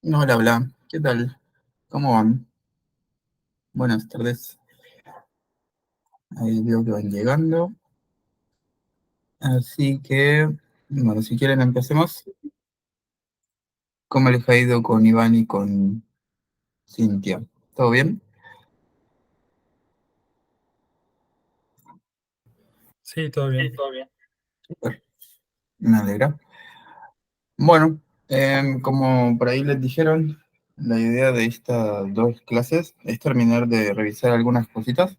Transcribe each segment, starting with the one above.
Hola, hola, ¿qué tal? ¿Cómo van? Buenas tardes. Ahí veo que van llegando. Así que, bueno, si quieren empecemos. ¿Cómo les ha ido con Iván y con Cintia? ¿Todo bien? Sí, todo bien. Súper, me alegra. Bueno, como por ahí les dijeron, la idea de estas dos clases es terminar de revisar algunas cositas.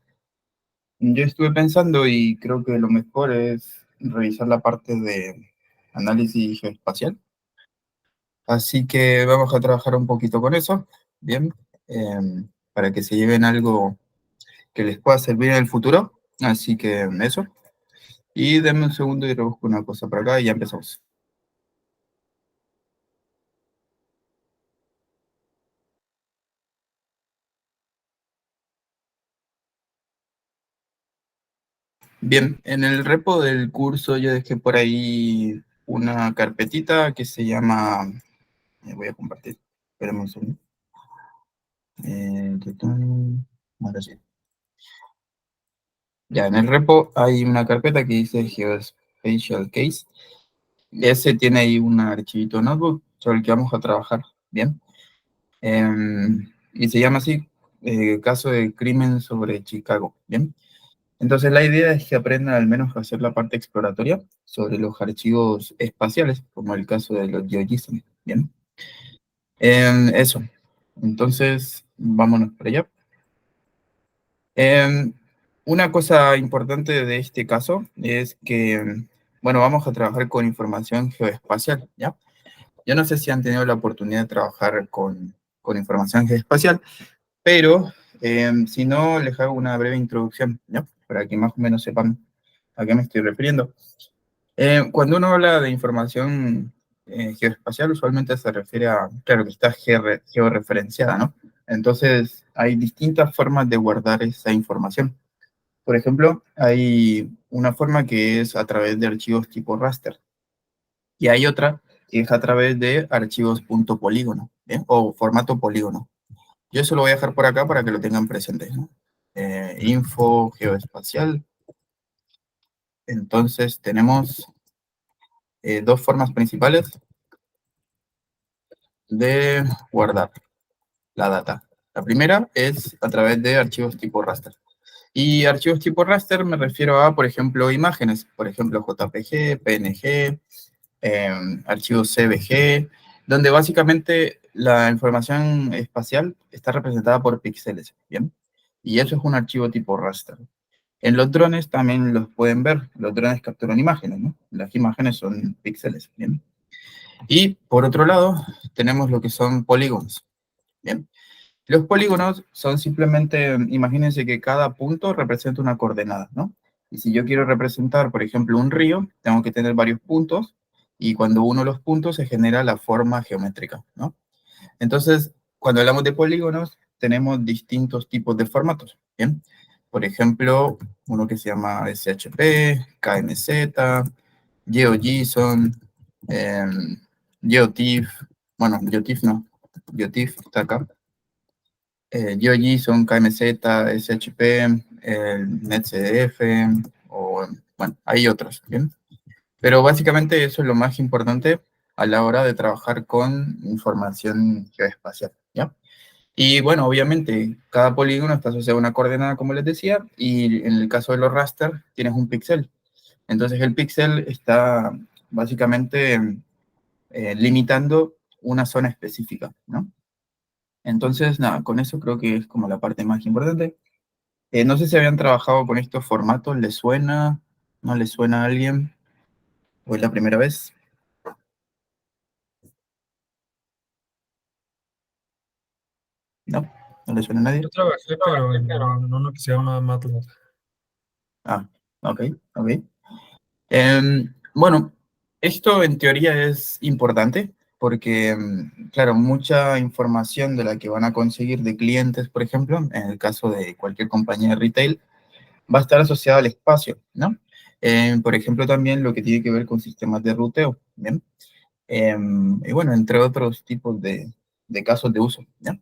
Yo estuve pensando y creo que lo mejor es revisar la parte de análisis geoespacial. Así que vamos a trabajar un poquito con eso, bien, para que se lleven algo que les pueda servir en el futuro. Así que eso. Y denme un segundo y rebusco una cosa por acá y ya empezamos. Bien, en el repo del curso yo dejé por ahí una carpetita que se llama, voy a compartir, espérame un segundo. Ahora sí. Ya, en el repo hay una carpeta que dice Geospatial Case. Ese tiene ahí un archivito notebook sobre el que vamos a trabajar, ¿bien? Y se llama así, caso de crimen sobre Chicago, ¿bien? Entonces la idea es que aprendan al menos a hacer la parte exploratoria sobre los archivos espaciales, como el caso de los GeoJSON, ¿bien? Eso. Entonces, vámonos para allá. Em, una cosa importante de este caso es que, bueno, vamos a trabajar con información geoespacial, ¿ya? Yo no sé si han tenido la oportunidad de trabajar con información geoespacial, pero si no, les hago una breve introducción, ¿no? Para que más o menos sepan a qué me estoy refiriendo. Cuando uno habla de información geoespacial, usualmente se refiere a, claro, que está georreferenciada, ¿no? Entonces, hay distintas formas de guardar esa información. Por ejemplo, hay una forma que es a través de archivos tipo raster. Y hay otra que es a través de archivos .polígono, ¿bien? O formato polígono. Yo eso lo voy a dejar por acá para que lo tengan presente, ¿no? Info geoespacial. Entonces tenemos dos formas principales de guardar la data. La primera es a través de archivos tipo raster. Y archivos tipo raster me refiero a, por ejemplo, imágenes, por ejemplo, JPG, PNG, archivos CBG, donde básicamente la información espacial está representada por píxeles, ¿bien? Y eso es un archivo tipo raster. En los drones también los pueden ver, los drones capturan imágenes, ¿no? Las imágenes son píxeles, ¿bien? Y por otro lado, tenemos lo que son polígonos, ¿bien? Los polígonos son simplemente, imagínense que cada punto representa una coordenada, ¿no? Y si yo quiero representar, por ejemplo, un río, tengo que tener varios puntos, y cuando uno de los puntos se genera la forma geométrica, ¿no? Entonces, cuando hablamos de polígonos, tenemos distintos tipos de formatos, ¿bien? Por ejemplo, uno que se llama SHP, KMZ, GeoJSON, eh, GeoTIFF, bueno, GeoTIFF no, GeoTIFF está acá, GeoJSON, KMZ, SHP, NetCDF, o, bueno, hay otros, ¿bien? Pero básicamente eso es lo más importante a la hora de trabajar con información geoespacial, ¿ya? Y bueno, obviamente, cada polígono está asociado a una coordenada, como les decía, y en el caso de los raster, tienes un píxel. Entonces, el píxel está básicamente limitando una zona específica, ¿no? Entonces, nada, con eso creo que es como la parte más importante. No sé si habían trabajado con estos formatos, ¿les suena? ¿No les suena a alguien? ¿O es la primera vez? ¿No? ¿No le suena a nadie? Yo trabajé, pero en uno que se llama MATLAB. Ah, ok, ok. Bueno, esto en teoría es importante porque, claro, mucha información de la que van a conseguir de clientes, por ejemplo, en el caso de cualquier compañía de retail, va a estar asociada al espacio, ¿no? Por ejemplo, también lo que tiene que ver con sistemas de ruteo, ¿bien? Y bueno, entre otros tipos de de casos de uso, ¿ya?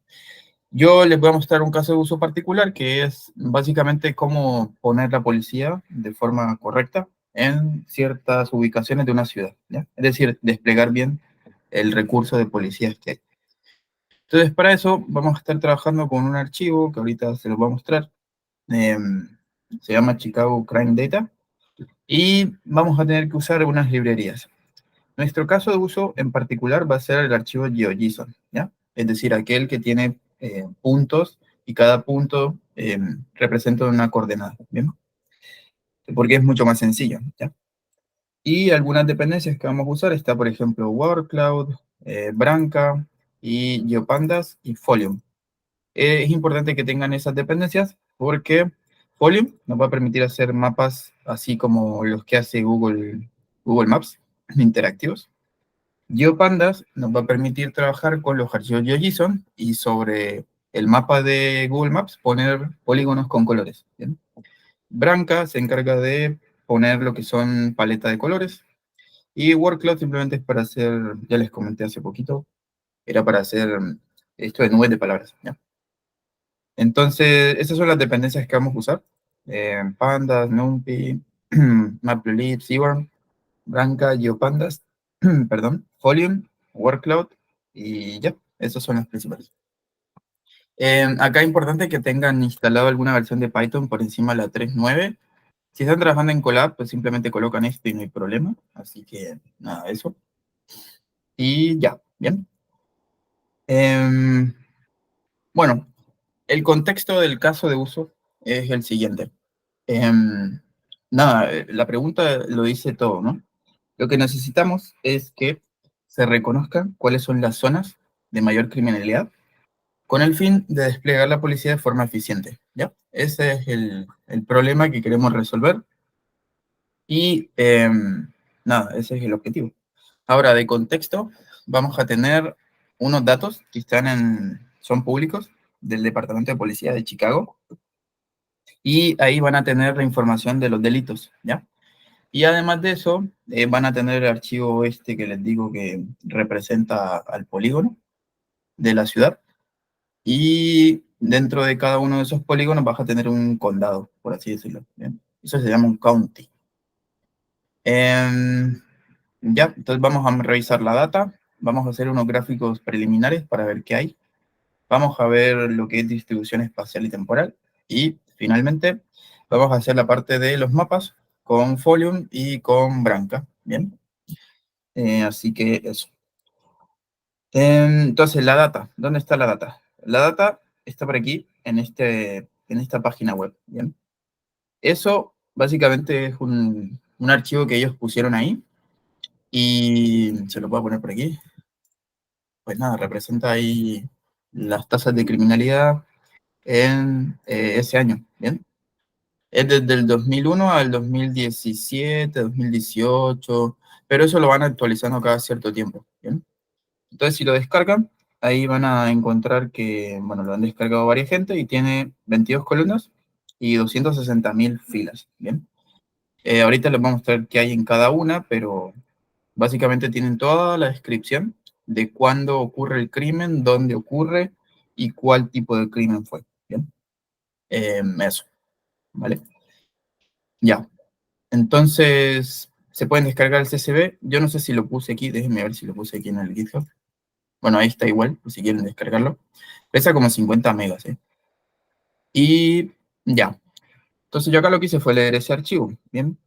Yo les voy a mostrar un caso de uso particular que es básicamente cómo poner la policía de forma correcta en ciertas ubicaciones de una ciudad, ¿ya? Es decir, desplegar bien el recurso de policías que hay. Entonces, para eso vamos a estar trabajando con un archivo que ahorita se los voy a mostrar. Se llama Chicago Crime Data y vamos a tener que usar unas librerías. Nuestro caso de uso en particular va a ser el archivo GeoJSON, ¿ya? Es decir, aquel que tiene puntos y cada punto representa una coordenada, ¿bien? Porque es mucho más sencillo, ¿ya? Y algunas dependencias que vamos a usar está, por ejemplo, WordCloud, Branca y GeoPandas y Folium. Es importante que tengan esas dependencias porque Folium nos va a permitir hacer mapas así como los que hace Google Maps interactivos. GeoPandas nos va a permitir trabajar con los archivos GeoJSON y sobre el mapa de Google Maps poner polígonos con colores, ¿bien? Branca se encarga de poner lo que son paletas de colores y WordCloud simplemente es para hacer, ya les comenté hace poquito, era para hacer esto de nubes de palabras, ¿ya? Entonces, esas son las dependencias que vamos a usar. Pandas, NumPy, Matplotlib, Seaborn, Branca, GeoPandas, perdón, Folium, WordCloud y ya, esas son las principales. Acá es importante que tengan instalado alguna versión de Python por encima de la 3.9. Si están trabajando en Colab, pues simplemente colocan esto y no hay problema. Así que nada, eso. Y ya, bien. Bueno, el contexto del caso de uso es el siguiente. Em, nada, la pregunta lo dice todo, ¿no? Lo que necesitamos es que se reconozcan cuáles son las zonas de mayor criminalidad con el fin de desplegar la policía de forma eficiente, ¿ya? Ese es el problema que queremos resolver y nada, ese es el objetivo. Ahora, de contexto, vamos a tener unos datos que son públicos del Departamento de Policía de Chicago y ahí van a tener la información de los delitos, ¿ya? Y además de eso, van a tener el archivo este que les digo que representa al polígono de la ciudad. Y dentro de cada uno de esos polígonos vas a tener un condado, por así decirlo. ¿Bien? Eso se llama un county. Ya, entonces vamos a revisar la data. Vamos a hacer unos gráficos preliminares para ver qué hay. Vamos a ver lo que es distribución espacial y temporal. Y finalmente vamos a hacer la parte de los mapas con Folium y con Branca. Bien. Así que eso. Entonces, la data. ¿Dónde está la data? La data está por aquí, en esta página web. Bien. Eso básicamente es un archivo que ellos pusieron ahí. Y se lo voy a poner por aquí. Pues nada, representa ahí las tasas de criminalidad en ese año. Bien. Es desde el 2001 al 2017, 2018, pero eso lo van actualizando cada cierto tiempo. Bien. Entonces, si lo descargan, ahí van a encontrar que, bueno, lo han descargado varias gente y tiene 22 columnas y 260.000 filas, ¿bien? Ahorita les voy a mostrar qué hay en cada una, pero básicamente tienen toda la descripción de cuándo ocurre el crimen, dónde ocurre y cuál tipo de crimen fue, ¿bien? Eso, ¿vale? Ya, entonces se pueden descargar el CSV. Yo no sé si lo puse aquí, déjenme ver si lo puse aquí en el GitHub. Bueno, ahí está igual, por si quieren descargarlo. Pesa como 50 megas, ¿eh? Y ya. Entonces yo acá lo que hice fue leer ese archivo, ¿bien?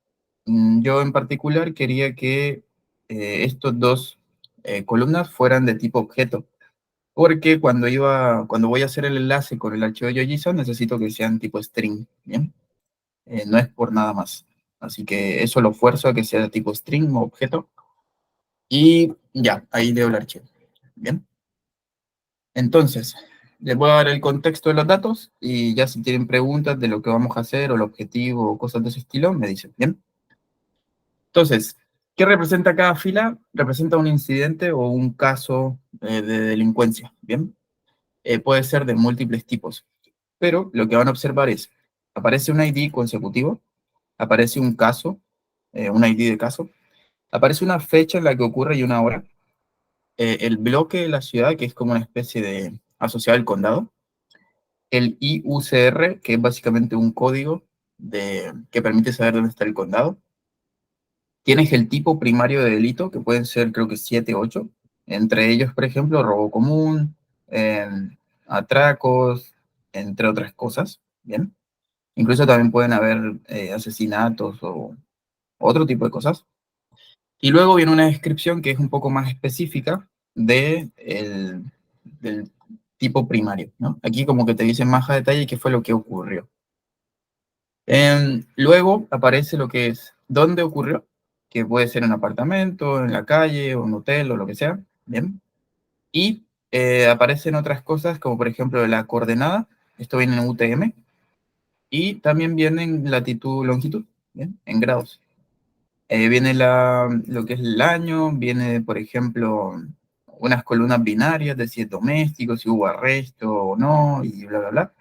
Yo en particular quería que estos dos columnas fueran de tipo objeto, porque cuando voy a hacer el enlace con el archivo de JSON necesito que sean tipo string, ¿bien? No es por nada más. Así que eso lo fuerzo a que sea de tipo string o objeto. Y ya, ahí leo el archivo, ¿bien? Entonces, les voy a dar el contexto de los datos y ya si tienen preguntas de lo que vamos a hacer o el objetivo o cosas de ese estilo, me dicen, ¿bien? Entonces, ¿qué representa cada fila? Representa un incidente o un caso de delincuencia, ¿bien? Puede ser de múltiples tipos, pero lo que van a observar es, aparece un ID consecutivo, aparece un caso, un ID de caso, aparece una fecha en la que ocurre y una hora, el bloque de la ciudad, que es como una especie de asociado al condado, el IUCR, que es básicamente un código que permite saber dónde está el condado. Tienes el tipo primario de delito, que pueden ser creo que 7, 8. Entre ellos, por ejemplo, robo común, eh, atracos, entre otras cosas. Bien. Incluso también pueden haber asesinatos o otro tipo de cosas. Y luego viene una descripción que es un poco más específica del tipo primario, ¿no? Aquí como que te dicen más a detalle qué fue lo que ocurrió. Luego aparece lo que es dónde ocurrió, que puede ser en un apartamento, en la calle, o un hotel, o lo que sea, ¿bien? Y aparecen otras cosas, como por ejemplo la coordenada, esto viene en UTM, y también viene en latitud, longitud, ¿bien? En grados. Viene lo que es el año, viene, por ejemplo, unas columnas binarias de si es doméstico, si hubo arresto o no, y bla, bla, bla.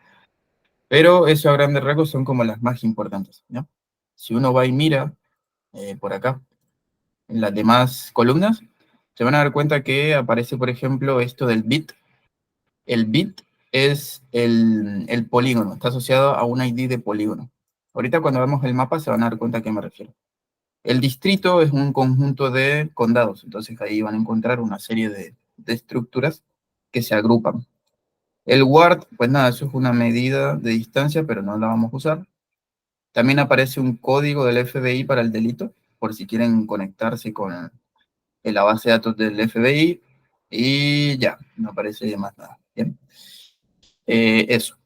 Pero eso a grandes rasgos son como las más importantes, ¿no? Si uno va y mira por acá, en las demás columnas, se van a dar cuenta que aparece, por ejemplo, esto del bit. El bit es el polígono, está asociado a un ID de polígono. Ahorita cuando vemos el mapa se van a dar cuenta a qué me refiero. El distrito es un conjunto de condados, entonces ahí van a encontrar una serie de estructuras que se agrupan. El ward, pues nada, eso es una medida de distancia, pero no la vamos a usar. También aparece un código del FBI para el delito, por si quieren conectarse con la base de datos del FBI. Y ya, no aparece más nada. Bien. Eso.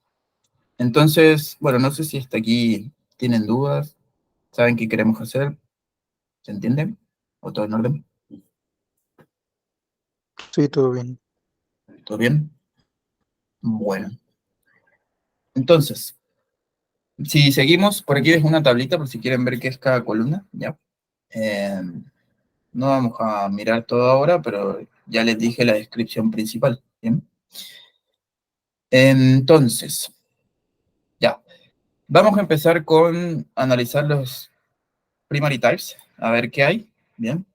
Entonces, bueno, no sé si hasta aquí tienen dudas, saben qué queremos hacer, ¿se entiende? ¿O todo en orden? Sí, todo bien. ¿Todo bien? Bueno, entonces, si seguimos, por aquí dejo una tablita por si quieren ver qué es cada columna, ¿ya? Eh, no vamos a mirar todo ahora, pero ya les dije la descripción principal, ¿bien? Entonces, ya, vamos a empezar con analizar los primary types, a ver qué hay, ¿bien?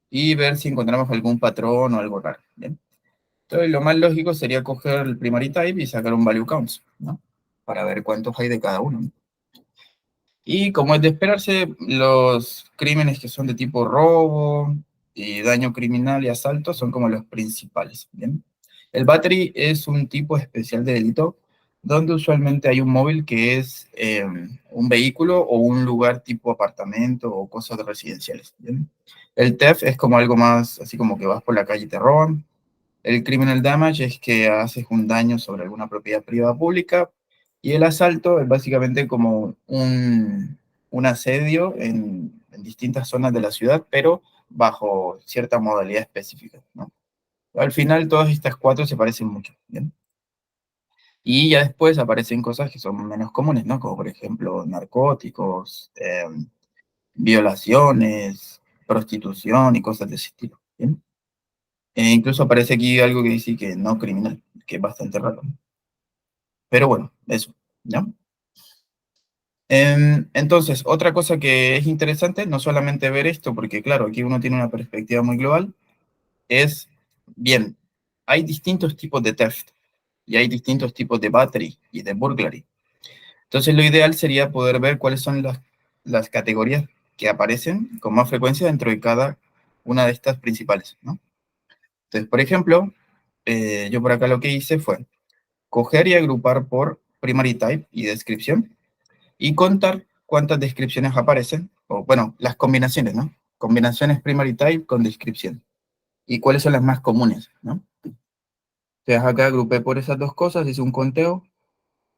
Y ver si encontramos algún patrón o algo raro, ¿bien? Entonces, lo más lógico sería coger el primary type y sacar un value counts, ¿no? Para ver cuántos hay de cada uno, ¿no? Y como es de esperarse, los crímenes que son de tipo robo y daño criminal y asalto son como los principales, ¿bien? El battery es un tipo especial de delito donde usualmente hay un móvil que es un vehículo o un lugar tipo apartamento o cosas residenciales, ¿bien? El theft es como algo más, así como que vas por la calle y te roban. El criminal damage es que haces un daño sobre alguna propiedad privada pública. Y el asalto es básicamente como un asedio en distintas zonas de la ciudad, pero bajo cierta modalidad específica, ¿no? Al final todas estas cuatro se parecen mucho, ¿bien? Y ya después aparecen cosas que son menos comunes, ¿no? Como por ejemplo narcóticos, violaciones, prostitución y cosas de ese estilo, ¿bien? Incluso aparece aquí algo que dice que no criminal, que es bastante raro. Pero bueno, eso, ¿ya? Entonces, otra cosa que es interesante, no solamente ver esto, porque claro, aquí uno tiene una perspectiva muy global, es, bien, hay distintos tipos de theft y hay distintos tipos de battery y de burglary. Entonces, lo ideal sería poder ver cuáles son las categorías que aparecen con más frecuencia dentro de cada una de estas principales, ¿no? Entonces, por ejemplo, yo por acá lo que hice fue coger y agrupar por primary type y descripción y contar cuántas descripciones aparecen, o bueno, las combinaciones, ¿no? Combinaciones primary type con descripción. Y cuáles son las más comunes, ¿no? Entonces acá agrupé por esas dos cosas, hice un conteo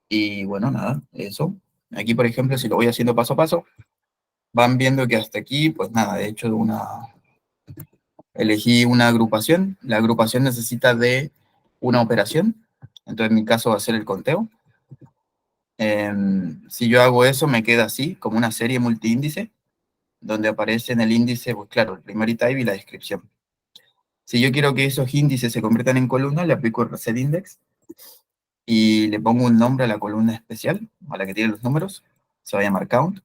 y bueno, nada, eso. Aquí, por ejemplo, si lo voy haciendo paso a paso, van viendo que hasta aquí, pues nada, he hecho elegí una agrupación. La agrupación necesita de una operación. Entonces en mi caso va a ser el conteo. Si yo hago eso, me queda así, como una serie multiíndice, donde aparece en el índice, pues claro, el primary type y la descripción. Si yo quiero que esos índices se conviertan en columnas, le aplico el reset index y le pongo un nombre a la columna especial, a la que tiene los números, se va a llamar count.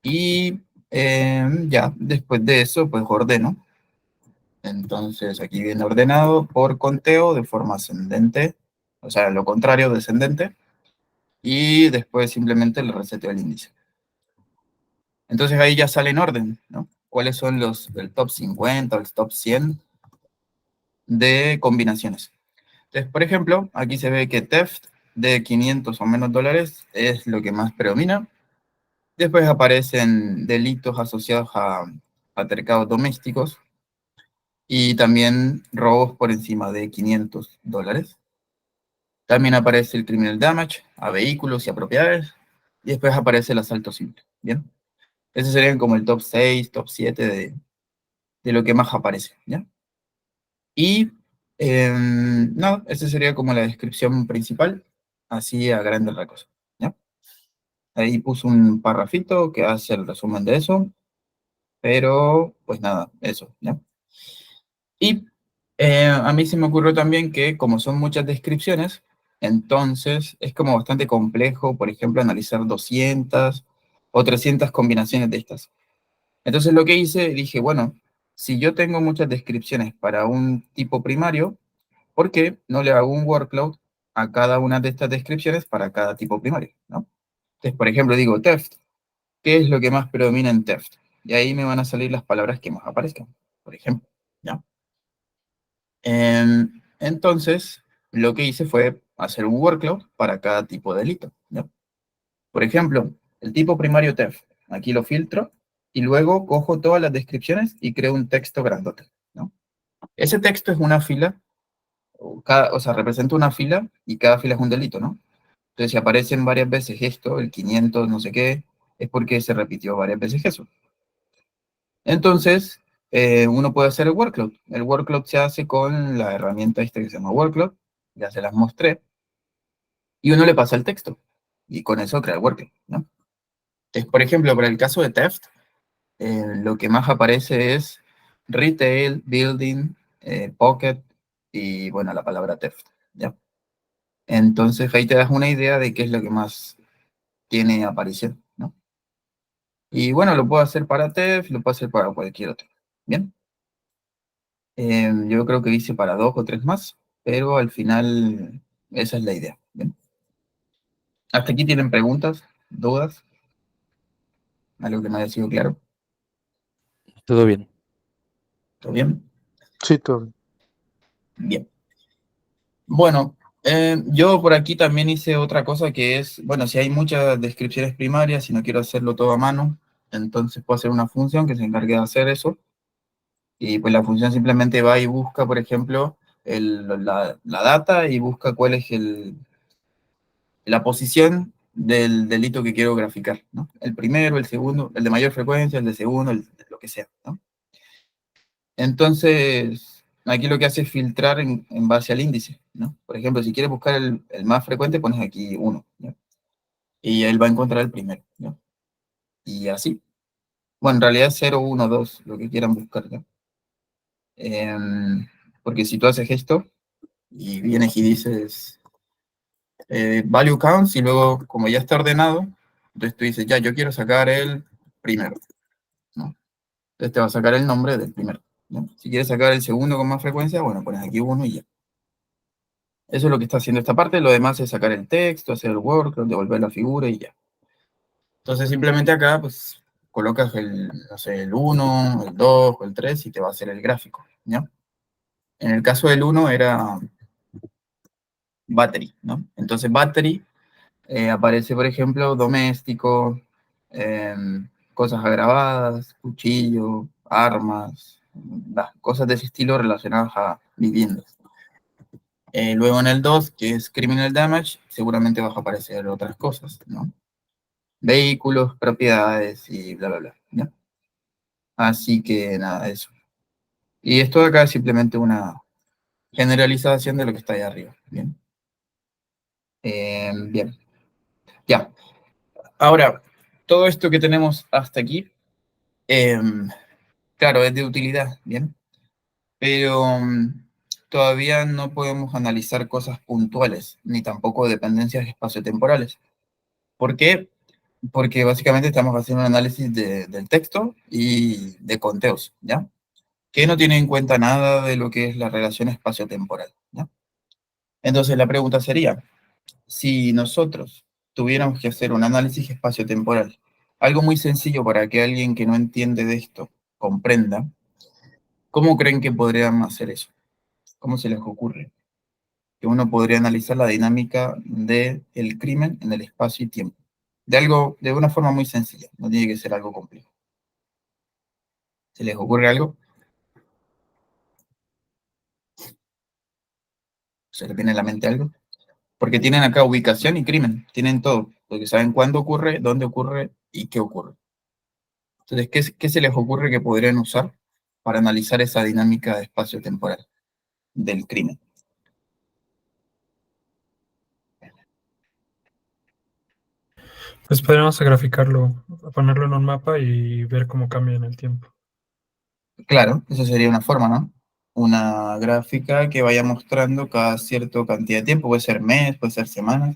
Y ya, después de eso, pues ordeno. Entonces aquí viene ordenado por conteo de forma ascendente, o sea, lo contrario, descendente, y después simplemente le reseteo el índice. Entonces ahí ya sale en orden, ¿no? ¿Cuáles son el top 50 o el top 100 de combinaciones? Entonces, por ejemplo, aquí se ve que theft de 500 o menos dólares es lo que más predomina. Después aparecen delitos asociados a altercados domésticos y también robos por encima de 500 dólares. También aparece el criminal damage a vehículos y a propiedades. Y después aparece el asalto simple. ¿Bien? Ese sería como el top 6, top 7 de lo que más aparece. ¿Ya? Y no, esa sería como la descripción principal, así a grandes rasgos. ¿Ya? Ahí puse un parrafito que hace el resumen de eso, pero pues nada, eso. ¿Ya? Y a mí se me ocurrió también que como son muchas descripciones, entonces es como bastante complejo, por ejemplo, analizar 200 o 300 combinaciones de estas. Entonces lo que hice, dije, bueno, si yo tengo muchas descripciones para un tipo primario, ¿por qué no le hago un workload a cada una de estas descripciones para cada tipo primario? ¿No? Entonces, por ejemplo, digo theft. ¿Qué es lo que más predomina en theft? Y ahí me van a salir las palabras que más aparezcan, por ejemplo. ¿Ya? Entonces, lo que hice fue hacer un workload para cada tipo de delito. ¿Ya? Por ejemplo, el tipo primario theft. Aquí lo filtro y luego cojo todas las descripciones y creo un texto grandote. ¿No? Ese texto es una fila, o sea, representa una fila y cada fila es un delito, ¿no? Entonces, si aparecen varias veces esto, el 500, no sé qué, es porque se repitió varias veces eso. Entonces, uno puede hacer el workload. El workload se hace con la herramienta esta que se llama workload, ya se las mostré, y uno le pasa el texto, y con eso crea el workload, ¿no? Entonces, por ejemplo, para el caso de theft, lo que más aparece es retail, building, pocket, y bueno, la palabra theft, ¿ya? Entonces ahí te das una idea de qué es lo que más tiene aparición, ¿no? Y bueno, lo puedo hacer para theft, lo puedo hacer para cualquier otro, ¿bien? Yo creo que hice para dos o tres más, pero al final esa es la idea. ¿Bien? Hasta aquí tienen preguntas, dudas, algo que no haya sido claro. Todo bien. ¿Todo bien? Sí, todo bien. Bien. Bueno, yo por aquí también hice otra cosa que es, bueno, si hay muchas descripciones primarias y no quiero hacerlo todo a mano, entonces puedo hacer una función que se encargue de hacer eso. Y pues la función simplemente va y busca, por ejemplo, la data y busca cuál es la posición del delito que quiero graficar, ¿no? El primero, el segundo, el de mayor frecuencia, el de segundo, lo que sea, ¿no? Entonces, aquí lo que hace es filtrar en base al índice, ¿no? Por ejemplo, si quieres buscar el más frecuente, pones aquí 1, ¿no? Y él va a encontrar el primero, ¿no? Y así. Bueno, en realidad es 0, 1, 2, lo que quieran buscar, ¿no? Porque si tú haces esto y vienes y dices value counts y luego, como ya está ordenado, entonces tú dices, ya, yo quiero sacar el primero, ¿no? Entonces te va a sacar el nombre del primero, ¿no? Si quieres sacar el segundo con más frecuencia, bueno, pones aquí uno y ya. Eso es lo que está haciendo esta parte, lo demás es sacar el texto, hacer el workload, devolver la figura y ya. Entonces simplemente acá, pues, colocas no sé, el 1, el 2 o el 3 y te va a hacer el gráfico, ¿no? En el caso del uno era battery, ¿no? Entonces battery aparece, por ejemplo, doméstico, cosas agravadas, cuchillo, armas, cosas de ese estilo relacionadas a viviendas. Luego en el 2, que es criminal damage, seguramente vas a aparecer otras cosas, ¿no? Vehículos, propiedades y bla, bla, bla, ¿ya? Así que nada, eso. Y esto de acá es simplemente una generalización de lo que está ahí arriba, ¿bien? Bien, ya. Ahora, todo esto que tenemos hasta aquí, claro, es de utilidad, ¿bien? Pero todavía no podemos analizar cosas puntuales, ni tampoco dependencias espaciotemporales. ¿Por qué? Porque básicamente estamos haciendo un análisis del texto y de conteos, ¿ya? que no tiene en cuenta nada de lo que es la relación espacio-temporal, ¿no? Entonces la pregunta sería, si nosotros tuviéramos que hacer un análisis espacio-temporal, algo muy sencillo para que alguien que no entiende de esto comprenda, ¿cómo creen que podrían hacer eso? ¿Cómo se les ocurre? Que uno podría analizar la dinámica del crimen en el espacio y tiempo. De una forma muy sencilla, no tiene que ser algo complejo. ¿Se les ocurre algo? ¿Se les viene a la mente algo? Porque tienen acá ubicación y crimen, tienen todo, porque saben cuándo ocurre, dónde ocurre y qué ocurre. Entonces, ¿qué se les ocurre que podrían usar para analizar esa dinámica de espacio-temporal del crimen? Pues podríamos graficarlo, ponerlo en un mapa y ver cómo cambia en el tiempo. Claro, eso sería una forma, ¿no? Una gráfica que vaya mostrando cada cierta cantidad de tiempo, puede ser mes, puede ser semana,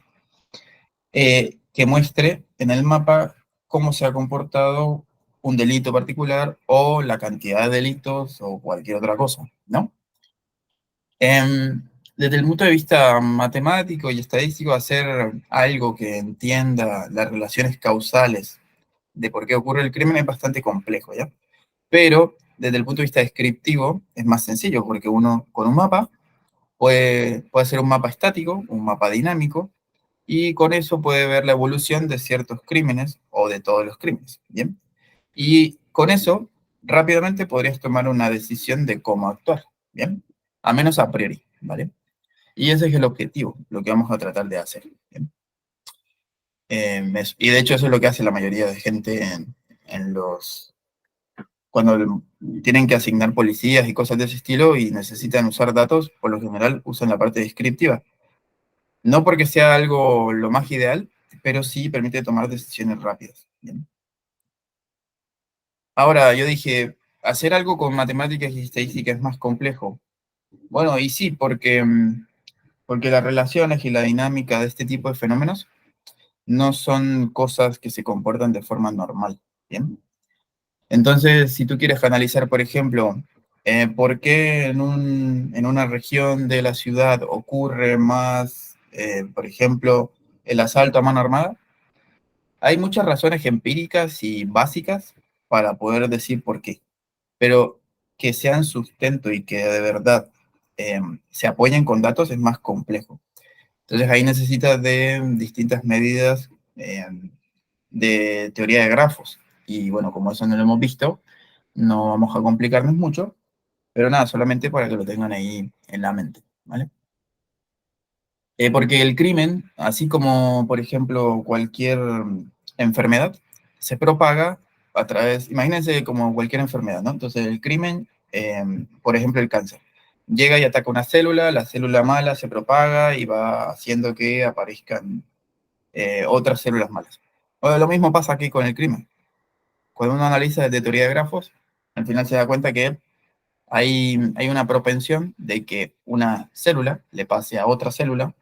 que muestre en el mapa cómo se ha comportado un delito particular o la cantidad de delitos o cualquier otra cosa, ¿no? Desde el punto de vista matemático y estadístico, hacer algo que entienda las relaciones causales de por qué ocurre el crimen es bastante complejo, ¿ya? Pero desde el punto de vista descriptivo es más sencillo, porque uno con un mapa puede hacer un mapa estático, un mapa dinámico, y con eso puede ver la evolución de ciertos crímenes o de todos los crímenes, ¿bien? Y con eso rápidamente podrías tomar una decisión de cómo actuar, ¿bien? A menos a priori, ¿vale? Y ese es el objetivo, lo que vamos a tratar de hacer, ¿bien? Y de hecho eso es lo que hace la mayoría de gente en los... Cuando tienen que asignar policías y cosas de ese estilo y necesitan usar datos, por lo general usan la parte descriptiva. No porque sea algo lo más ideal, pero sí permite tomar decisiones rápidas, ¿bien? Ahora, yo dije, hacer algo con matemáticas y estadística es más complejo. Bueno, y sí, porque las relaciones y la dinámica de este tipo de fenómenos no son cosas que se comportan de forma normal, ¿bien? Entonces, si tú quieres analizar, por ejemplo, por qué en una región de la ciudad ocurre más, por ejemplo, el asalto a mano armada, hay muchas razones empíricas y básicas para poder decir por qué, pero que sean sustento y que de verdad se apoyen con datos es más complejo. Entonces ahí necesitas de distintas medidas de teoría de grafos. Y bueno, como eso no lo hemos visto, no vamos a complicarnos mucho, pero nada, solamente para que lo tengan ahí en la mente, ¿vale? Porque el crimen, así como por ejemplo cualquier enfermedad, se propaga a través, imagínense como cualquier enfermedad, ¿no? Entonces el crimen, por ejemplo el cáncer, llega y ataca una célula, la célula mala se propaga y va haciendo que aparezcan otras células malas. Bueno, lo mismo pasa aquí con el crimen. Cuando uno analiza desde teoría de grafos, al final se da cuenta que hay una propensión de que una célula le pase a otra célula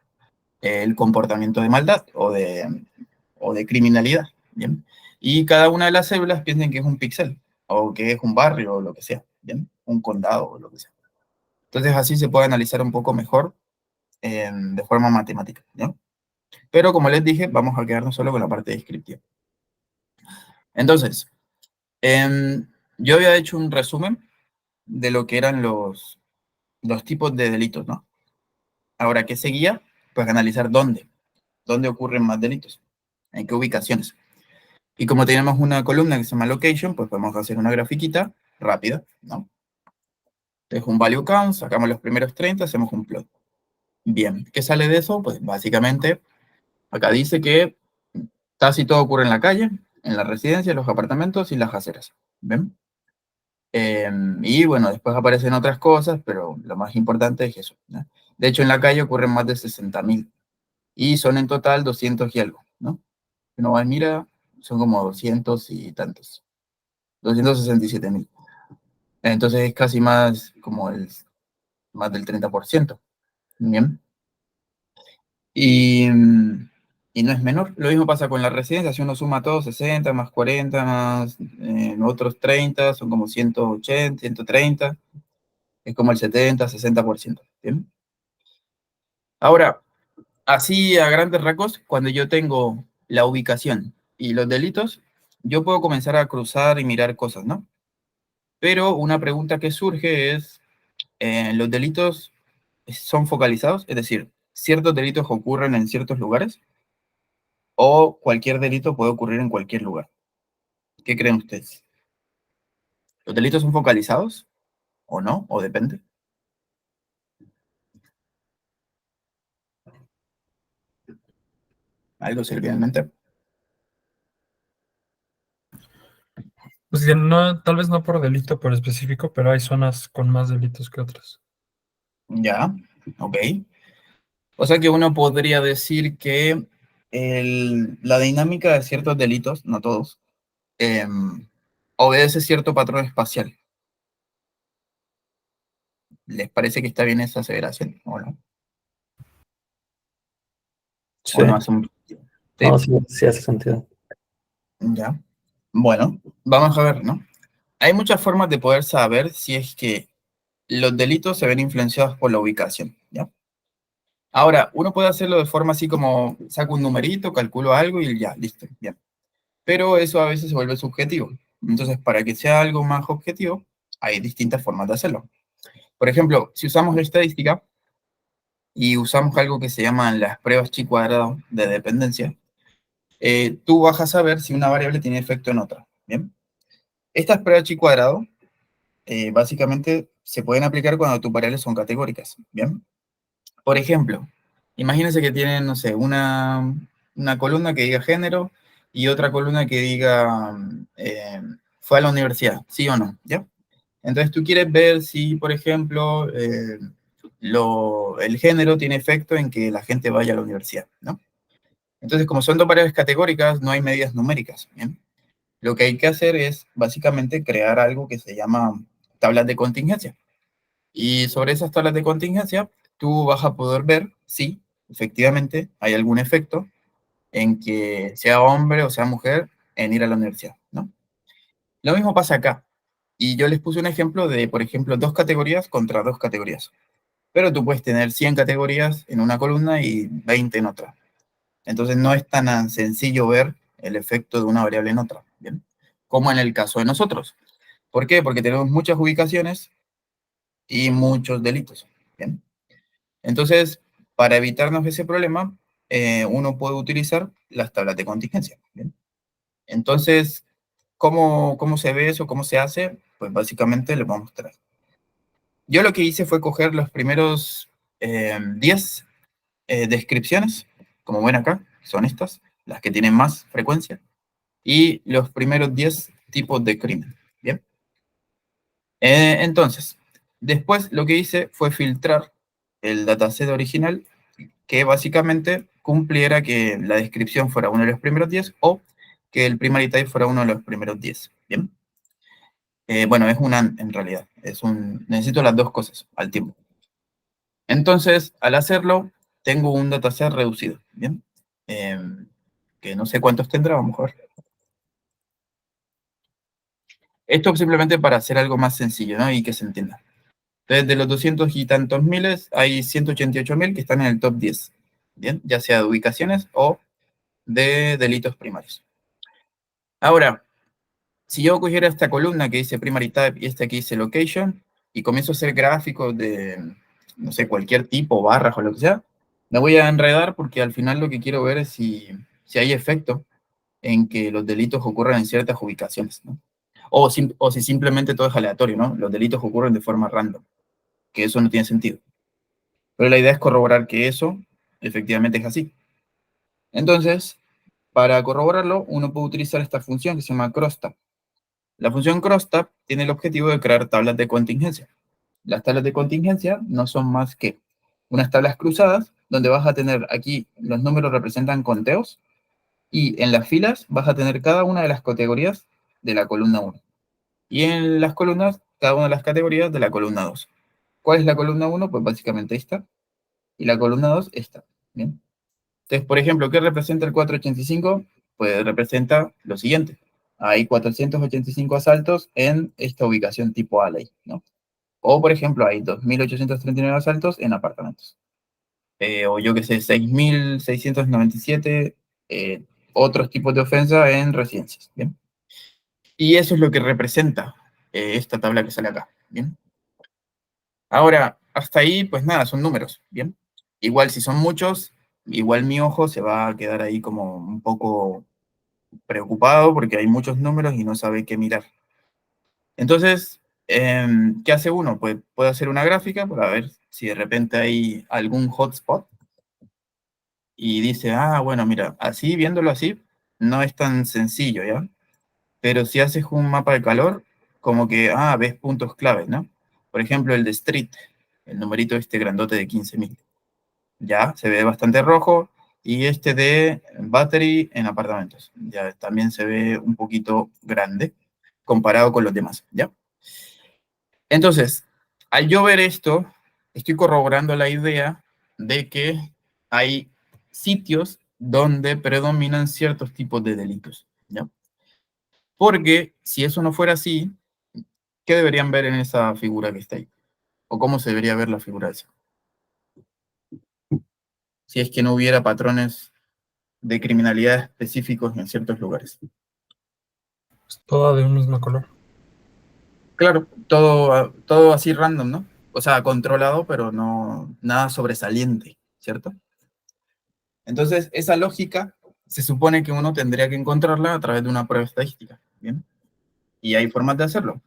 el comportamiento de maldad o de criminalidad, ¿bien? Y cada una de las células piensan que es un píxel, o que es un barrio, o lo que sea, ¿bien? Un condado, o lo que sea. Entonces así se puede analizar un poco mejor de forma matemática, ¿no? Pero como les dije, vamos a quedarnos solo con la parte descriptiva. Entonces, yo había hecho un resumen de lo que eran los tipos de delitos, ¿no? Ahora, ¿qué seguía? Pues analizar dónde ocurren más delitos, en qué ubicaciones. Y como tenemos una columna que se llama location, pues podemos hacer una grafiquita rápida, ¿no? Entonces un value count, sacamos los primeros 30, hacemos un plot. Bien, ¿qué sale de eso? Pues básicamente, acá dice que casi todo ocurre en la calle, en la residencia, en los apartamentos y las aceras. ¿Ven? Y bueno, después aparecen otras cosas, pero lo más importante es eso, ¿no? De hecho, en la calle ocurren más de 60.000 y son en total 200 y algo, ¿no? Uno va y mira, son como 200 y tantos, 267.000. Entonces es casi más como más del 30%. Bien. Y, y no es menor. Lo mismo pasa con la residencia, si uno suma todo, 60 más 40 más otros 30, son como 180, 130, es como el 70, 60%. ¿Bien? Ahora, así a grandes rasgos, cuando yo tengo la ubicación y los delitos, yo puedo comenzar a cruzar y mirar cosas, ¿no? Pero una pregunta que surge es, ¿los delitos son focalizados? Es decir, ¿ciertos delitos ocurren en ciertos lugares? ¿O cualquier delito puede ocurrir en cualquier lugar? ¿Qué creen ustedes? ¿Los delitos son focalizados o no? ¿O depende? ¿Algo se le viene en mente? Pues que no, tal vez no por delito por específico, pero hay zonas con más delitos que otras. Ya, ok. O sea que uno podría decir que la dinámica de ciertos delitos, no todos, obedece cierto patrón espacial. ¿Les parece que está bien esa aseveración o no? Sí, ¿O no hace mucho sentido? no, ¿Sí? sí, sí hace sentido. Ya. Bueno, vamos a ver, ¿no? Hay muchas formas de poder saber si es que los delitos se ven influenciados por la ubicación, ¿ya? Ahora, uno puede hacerlo de forma así como saco un numerito, calculo algo y ya, listo, bien. Pero eso a veces se vuelve subjetivo. Entonces, para que sea algo más objetivo, hay distintas formas de hacerlo. Por ejemplo, si usamos la estadística y usamos algo que se llaman las pruebas chi cuadrado de dependencia, tú vas a saber si una variable tiene efecto en otra, ¿bien? Estas pruebas chi cuadrado básicamente se pueden aplicar cuando tus variables son categóricas, ¿bien? Por ejemplo, imagínense que tienen, no sé, una columna que diga género y otra columna que diga fue a la universidad, ¿sí o no? ¿Ya? Entonces tú quieres ver si, por ejemplo, el género tiene efecto en que la gente vaya a la universidad, ¿no? Entonces, como son dos variables categóricas, no hay medidas numéricas, ¿bien? Lo que hay que hacer es básicamente crear algo que se llama tablas de contingencia. Y sobre esas tablas de contingencia, tú vas a poder ver si efectivamente hay algún efecto en que sea hombre o sea mujer en ir a la universidad, ¿no? Lo mismo pasa acá. Y yo les puse un ejemplo de, por ejemplo, dos categorías contra dos categorías. Pero tú puedes tener 100 categorías en una columna y 20 en otra. Entonces no es tan sencillo ver el efecto de una variable en otra, ¿bien? Como en el caso de nosotros. ¿Por qué? Porque tenemos muchas ubicaciones y muchos delitos, ¿bien? Entonces, para evitarnos ese problema, uno puede utilizar las tablas de contingencia, ¿bien? Entonces, ¿cómo se ve eso? ¿Cómo se hace? Pues básicamente les voy a mostrar. Yo lo que hice fue coger los primeros 10 descripciones, como ven acá, son estas, las que tienen más frecuencia, y los primeros 10 tipos de crimen, ¿bien? Entonces, después lo que hice fue filtrar el dataset original que básicamente cumpliera que la descripción fuera uno de los primeros 10 o que el primary type fuera uno de los primeros 10, ¿bien? Bueno, es una en realidad, necesito las dos cosas al tiempo. Entonces, al hacerlo, tengo un dataset reducido, ¿bien? Que no sé cuántos tendrá, a lo mejor. Esto simplemente para hacer algo más sencillo, ¿no? Y que se entienda. Entonces, de los 200 y tantos miles, hay 188.000 que están en el top 10, ¿bien? Ya sea de ubicaciones o de delitos primarios. Ahora, si yo cogiera esta columna que dice primary type y esta que dice location, y comienzo a hacer gráficos de, no sé, cualquier tipo, barras o lo que sea, me voy a enredar porque al final lo que quiero ver es si hay efecto en que los delitos ocurran en ciertas ubicaciones, ¿no? O si simplemente todo es aleatorio, ¿no? Los delitos ocurren de forma random, que eso no tiene sentido. Pero la idea es corroborar que eso efectivamente es así. Entonces, para corroborarlo, uno puede utilizar esta función que se llama crosstab. La función crosstab tiene el objetivo de crear tablas de contingencia. Las tablas de contingencia no son más que unas tablas cruzadas donde vas a tener aquí los números representan conteos y en las filas vas a tener cada una de las categorías de la columna 1. Y en las columnas, cada una de las categorías de la columna 2. ¿Cuál es la columna 1? Pues básicamente esta. Y la columna 2, esta. ¿Bien? Entonces, por ejemplo, ¿qué representa el 485? Pues representa lo siguiente. Hay 485 asaltos en esta ubicación tipo Alley, ¿no? O, por ejemplo, hay 2.839 asaltos en apartamentos. O yo qué sé, 6.697 otros tipos de ofensa en residencias, ¿bien? Y eso es lo que representa esta tabla que sale acá, ¿bien? Ahora, hasta ahí, pues nada, son números, ¿bien? Igual si son muchos, igual mi ojo se va a quedar ahí como un poco preocupado porque hay muchos números y no sabe qué mirar. Entonces, ¿qué hace uno? Pues puede hacer una gráfica para ver si de repente hay algún hotspot y dice, ah, bueno, mira, así, viéndolo así, no es tan sencillo, ¿ya? Pero si haces un mapa de calor, como que, ves puntos claves, ¿no? Por ejemplo, el de Street, el numerito este grandote de 15.000. Ya, se ve bastante rojo. Y este de Battery en apartamentos, ya también se ve un poquito grande comparado con los demás, ¿ya? Entonces, al yo ver esto, estoy corroborando la idea de que hay sitios donde predominan ciertos tipos de delitos, ¿ya? Porque si eso no fuera así, ¿qué deberían ver en esa figura que está ahí? ¿O cómo se debería ver la figura esa? Si es que no hubiera patrones de criminalidad específicos en ciertos lugares. Es toda de un mismo color. Claro, todo así random, ¿no? O sea, controlado, pero no nada sobresaliente, ¿cierto? Entonces, esa lógica se supone que uno tendría que encontrarla a través de una prueba estadística, ¿bien? Y hay formas de hacerlo.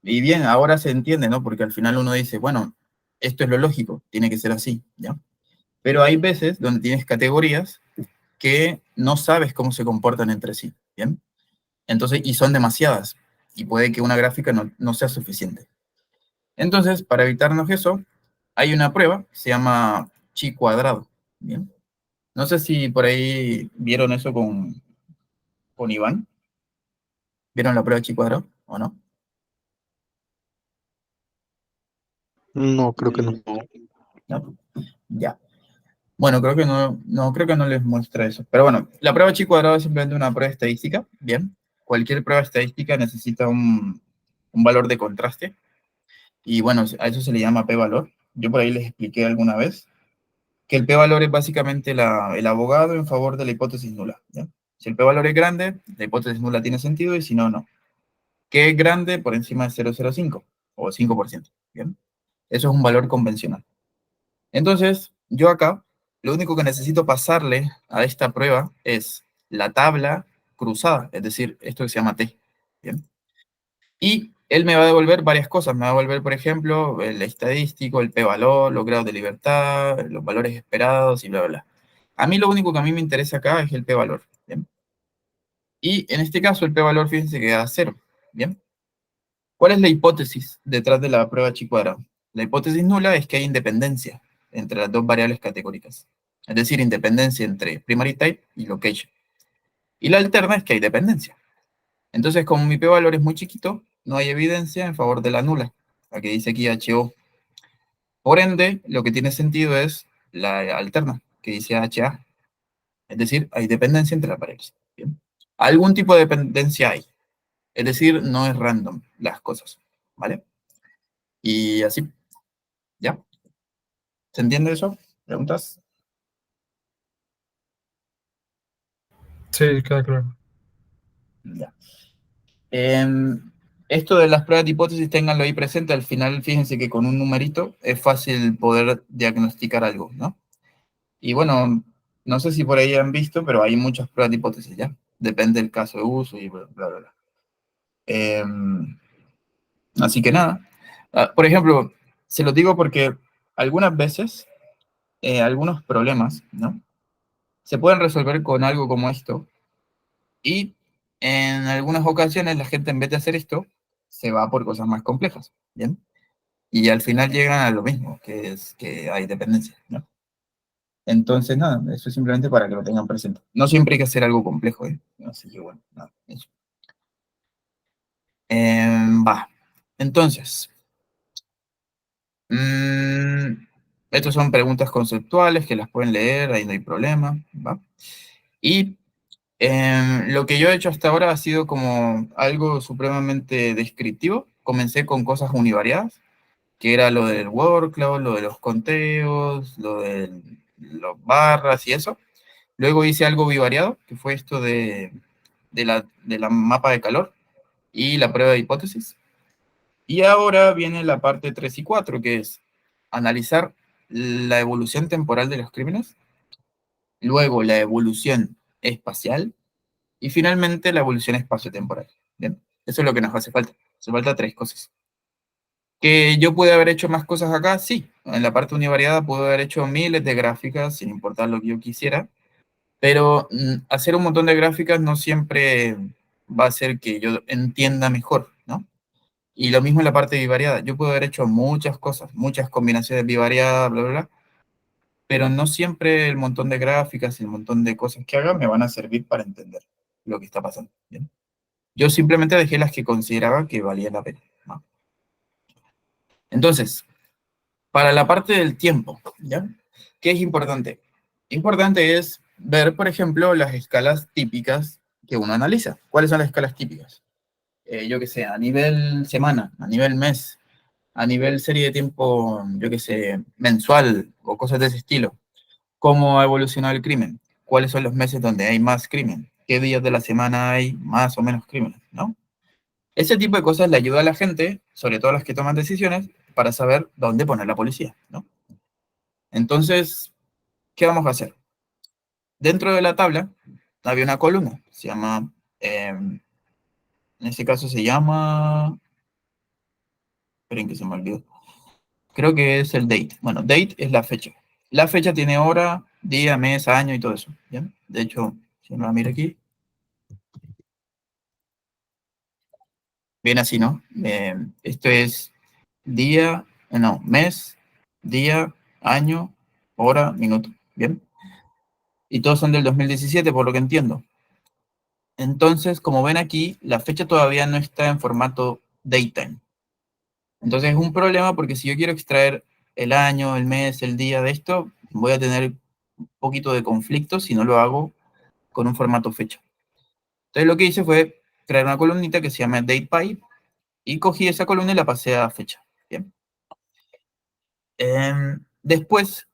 Y bien, ahora se entiende, ¿no? Porque al final uno dice, bueno, esto es lo lógico, tiene que ser así, ¿ya? Pero hay veces donde tienes categorías que no sabes cómo se comportan entre sí, ¿bien? Entonces, y son demasiadas, y puede que una gráfica no sea suficiente. Entonces, para evitarnos eso, hay una prueba que se llama chi cuadrado, ¿bien? No sé si por ahí vieron eso con Iván. ¿Vieron la prueba chi cuadrado o no? No, creo que no. No. Ya. Bueno, creo que creo que no les muestra eso. Pero bueno, la prueba chi cuadrado es simplemente una prueba estadística, ¿bien? Cualquier prueba estadística necesita un valor de contraste. Y bueno, a eso se le llama p-valor. Yo por ahí les expliqué alguna vez que el p-valor es básicamente el abogado en favor de la hipótesis nula, ¿ya? Si el p-valor es grande, la hipótesis nula tiene sentido y si no, no. ¿Qué es grande por encima de 0,05 o 5%? ¿Bien? Eso es un valor convencional. Entonces, yo acá, lo único que necesito pasarle a esta prueba es la tabla cruzada, es decir, esto que se llama T. ¿Bien? Y él me va a devolver varias cosas. Me va a devolver, por ejemplo, el estadístico, el p-valor, los grados de libertad, los valores esperados y bla, bla, bla. A mí lo único que a mí me interesa acá es el p-valor. ¿Bien? Y en este caso el p-valor, fíjense que da 0. ¿Bien? ¿Cuál es la hipótesis detrás de la prueba chi cuadrado? La hipótesis nula es que hay independencia entre las dos variables categóricas. Es decir, independencia entre primary type y location. Y la alterna es que hay dependencia. Entonces, como mi p-valor es muy chiquito, no hay evidencia en favor de la nula, la que dice aquí HO. Por ende, lo que tiene sentido es la alterna, que dice HA. Es decir, hay dependencia entre las variables. ¿Bien? Algún tipo de dependencia hay. Es decir, no es random las cosas. ¿Vale? Y así, ¿ya? ¿Se entiende eso? ¿Preguntas? Sí, queda claro. Ya. Esto de las pruebas de hipótesis, ténganlo ahí presente. Al final, fíjense que con un numerito es fácil poder diagnosticar algo, ¿no? Y bueno, no sé si por ahí han visto, pero hay muchas pruebas de hipótesis, ¿ya? Depende del caso de uso y bla, bla, bla. Así que nada. Por ejemplo, se lo digo porque algunas veces, algunos problemas, ¿no? Se pueden resolver con algo como esto. Y en algunas ocasiones la gente en vez de hacer esto, se va por cosas más complejas, ¿bien? Y al final llegan a lo mismo, que es que hay dependencia, ¿no? Entonces, nada, eso es simplemente para que lo tengan presente. No siempre hay que hacer algo complejo, ¿eh? Así que bueno, nada, eso. Va. Entonces, mm, Estas son preguntas conceptuales que las pueden leer, ahí no hay problema, ¿va? Y lo que yo he hecho hasta ahora ha sido como algo supremamente descriptivo. Comencé con cosas univariadas, que era lo del workload, lo de los conteos, lo de los barras y eso. Luego hice algo bivariado, que fue esto de la mapa de calor y la prueba de hipótesis. Y ahora viene la parte 3 y 4, que es analizar la evolución temporal de los crímenes, luego la evolución espacial y finalmente la evolución espaciotemporal. Bien, eso es lo que nos hace falta. Hace falta 3 cosas. ¿Que yo pude haber hecho más cosas acá? Sí. En la parte univariada pude haber hecho miles de gráficas sin importar lo que yo quisiera, pero hacer un montón de gráficas no siempre va a hacer que yo entienda mejor, ¿no? Y lo mismo en la parte bivariada. Yo puedo haber hecho muchas cosas, muchas combinaciones bivariadas, bla, bla, bla, pero no siempre el montón de gráficas y el montón de cosas que haga me van a servir para entender lo que está pasando. ¿Bien? Yo simplemente dejé las que consideraba que valía la pena, ¿no? Entonces, para la parte del tiempo, ¿ya? ¿Qué es importante? Importante es ver, por ejemplo, las escalas típicas que uno analiza. ¿Cuáles son las escalas típicas? Yo qué sé, a nivel semana, a nivel mes, a nivel serie de tiempo, yo qué sé, mensual o cosas de ese estilo. ¿Cómo ha evolucionado el crimen? ¿Cuáles son los meses donde hay más crimen? ¿Qué días de la semana hay más o menos crímenes? ¿No? Ese tipo de cosas le ayuda a la gente, sobre todo a las que toman decisiones, para saber dónde poner la policía, ¿no? Entonces, ¿qué vamos a hacer? Dentro de la tabla había una columna, se llama, en este caso se llama, esperen que se me olvidó, creo que es el date. Bueno, date es la fecha. La fecha tiene hora, día, mes, año y todo eso. ¿Bien? De hecho, si uno la mira aquí, viene así, ¿no? Esto es día, no, mes, día, año, hora, minuto. ¿Bien? Y todos son del 2017, por lo que entiendo. Entonces, como ven aquí, la fecha todavía no está en formato datetime. Entonces es un problema porque si yo quiero extraer el año, el mes, el día de esto, voy a tener un poquito de conflicto si no lo hago con un formato fecha. Entonces lo que hice fue crear una columnita que se llama DatePy y cogí esa columna y la pasé a fecha. Bien. Después,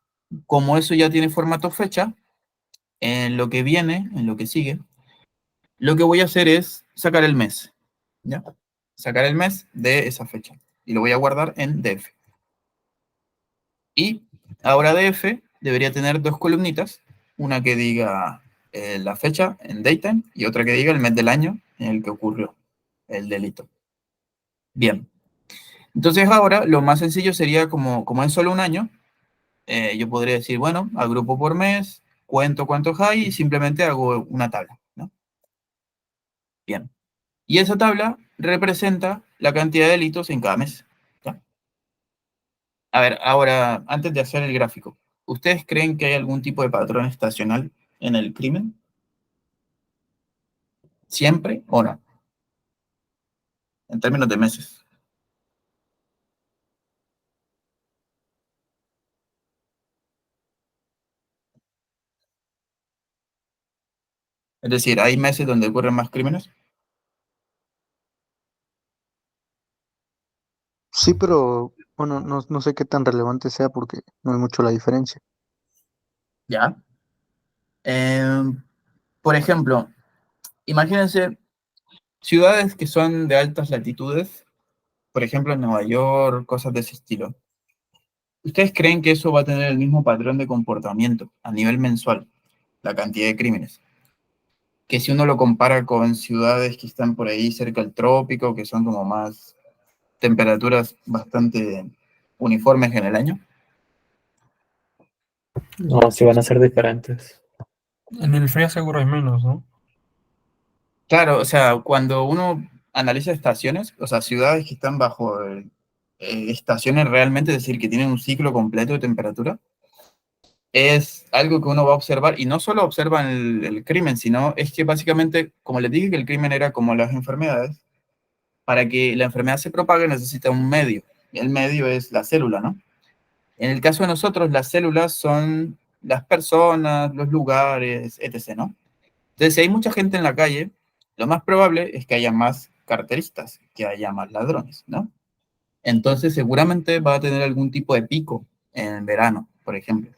como eso ya tiene formato fecha, en lo que viene, en lo que sigue, lo que voy a hacer es sacar el mes. ¿Ya? Sacar el mes de esa fecha. Y lo voy a guardar en df. Y ahora df debería tener dos columnitas, una que diga la fecha en datetime y otra que diga el mes del año en el que ocurrió el delito. Bien. Entonces ahora lo más sencillo sería como es solo un año, yo podría decir, bueno, agrupo por mes, cuento cuántos hay y simplemente hago una tabla, ¿no? Bien. Y esa tabla representa la cantidad de delitos en cada mes. ¿Ya? A ver, ahora, antes de hacer el gráfico, ¿ustedes creen que hay algún tipo de patrón estacional en el crimen? ¿Siempre o no? En términos de meses. Es decir, ¿hay meses donde ocurren más crímenes? Sí, pero bueno, no sé qué tan relevante sea porque no hay mucho la diferencia. Ya. Em, por ejemplo, imagínense ciudades que son de altas latitudes, por ejemplo, en Nueva York, cosas de ese estilo. ¿Ustedes creen que eso va a tener el mismo patrón de comportamiento a nivel mensual, la cantidad de crímenes? Que si uno lo compara con ciudades que están por ahí cerca del trópico, que son como más temperaturas bastante uniformes en el año. No, sí van a ser diferentes. En el frío seguro hay menos, ¿no? Claro, o sea, cuando uno analiza estaciones, o sea, ciudades que están bajo estaciones realmente, es decir, que tienen un ciclo completo de temperatura, es algo que uno va a observar, y no solo observa el crimen, sino es que básicamente, como les dije que el crimen era como las enfermedades, para que la enfermedad se propague necesita un medio, y el medio es la célula, ¿no? En el caso de nosotros, las células son las personas, los lugares, etc., ¿no? Entonces, si hay mucha gente en la calle, lo más probable es que haya más carteristas, que haya más ladrones, ¿no? Entonces, seguramente va a tener algún tipo de pico en verano, por ejemplo,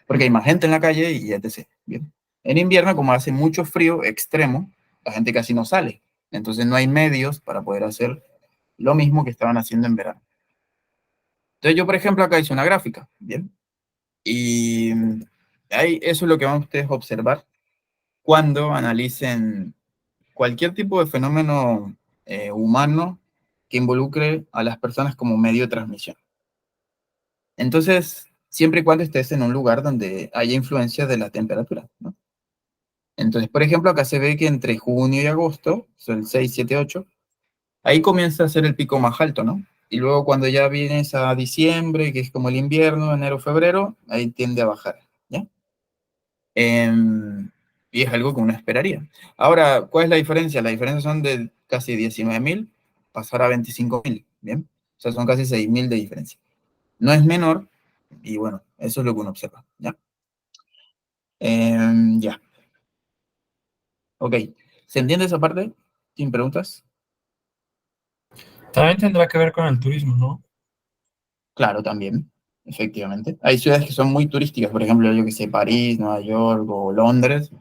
porque hay más gente en la calle y etc. Bien. En invierno, como hace mucho frío extremo, la gente casi no sale. Entonces, no hay medios para poder hacer lo mismo que estaban haciendo en verano. Entonces, yo, por ejemplo, acá hice una gráfica, ¿bien? Y ahí, eso es lo que van ustedes a observar cuando analicen cualquier tipo de fenómeno humano que involucre a las personas como medio de transmisión. Entonces, siempre y cuando estés en un lugar donde haya influencia de la temperatura, ¿no? Entonces, por ejemplo, acá se ve que entre junio y agosto, son el 6, 7, 8, ahí comienza a ser el pico más alto, ¿no? Y luego cuando ya vienes a diciembre, que es como el invierno, enero, febrero, ahí tiende a bajar, ¿ya? Y es algo que uno esperaría. Ahora, ¿cuál es la diferencia? La diferencia son de casi 19.000 pasar a 25.000, ¿bien? O sea, son casi 6.000 de diferencia. No es menor, y bueno, eso es lo que uno observa, ¿ya? Ya, ok. ¿Se entiende esa parte? ¿Sin preguntas? También tendrá que ver con el turismo, ¿no? Claro, también, efectivamente. Hay ciudades que son muy turísticas, por ejemplo, yo que sé, París, Nueva York o Londres.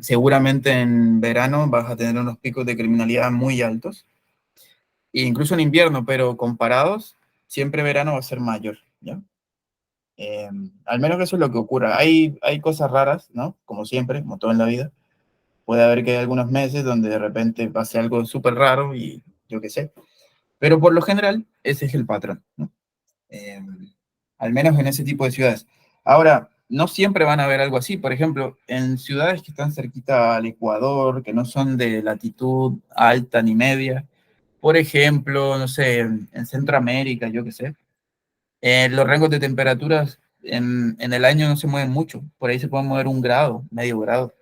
Seguramente en verano vas a tener unos picos de criminalidad muy altos, e incluso en invierno, pero comparados, siempre verano va a ser mayor, ¿ya? Al menos que eso es lo que ocurra. Hay cosas raras, ¿no? Como siempre, como todo en la vida. Puede haber que hay algunos meses donde de repente pase algo súper raro y yo qué sé. Pero por lo general, ese es el patrón, ¿no? Eh, Al menos en ese tipo de ciudades. Ahora, no siempre van a haber algo así. Por ejemplo, en ciudades que están cerquita al Ecuador, que no son de latitud alta ni media, por ejemplo, no sé, en Centroamérica, yo qué sé, los rangos de temperaturas en el año no se mueven mucho. Por ahí se puede mover 1 grado, medio grado.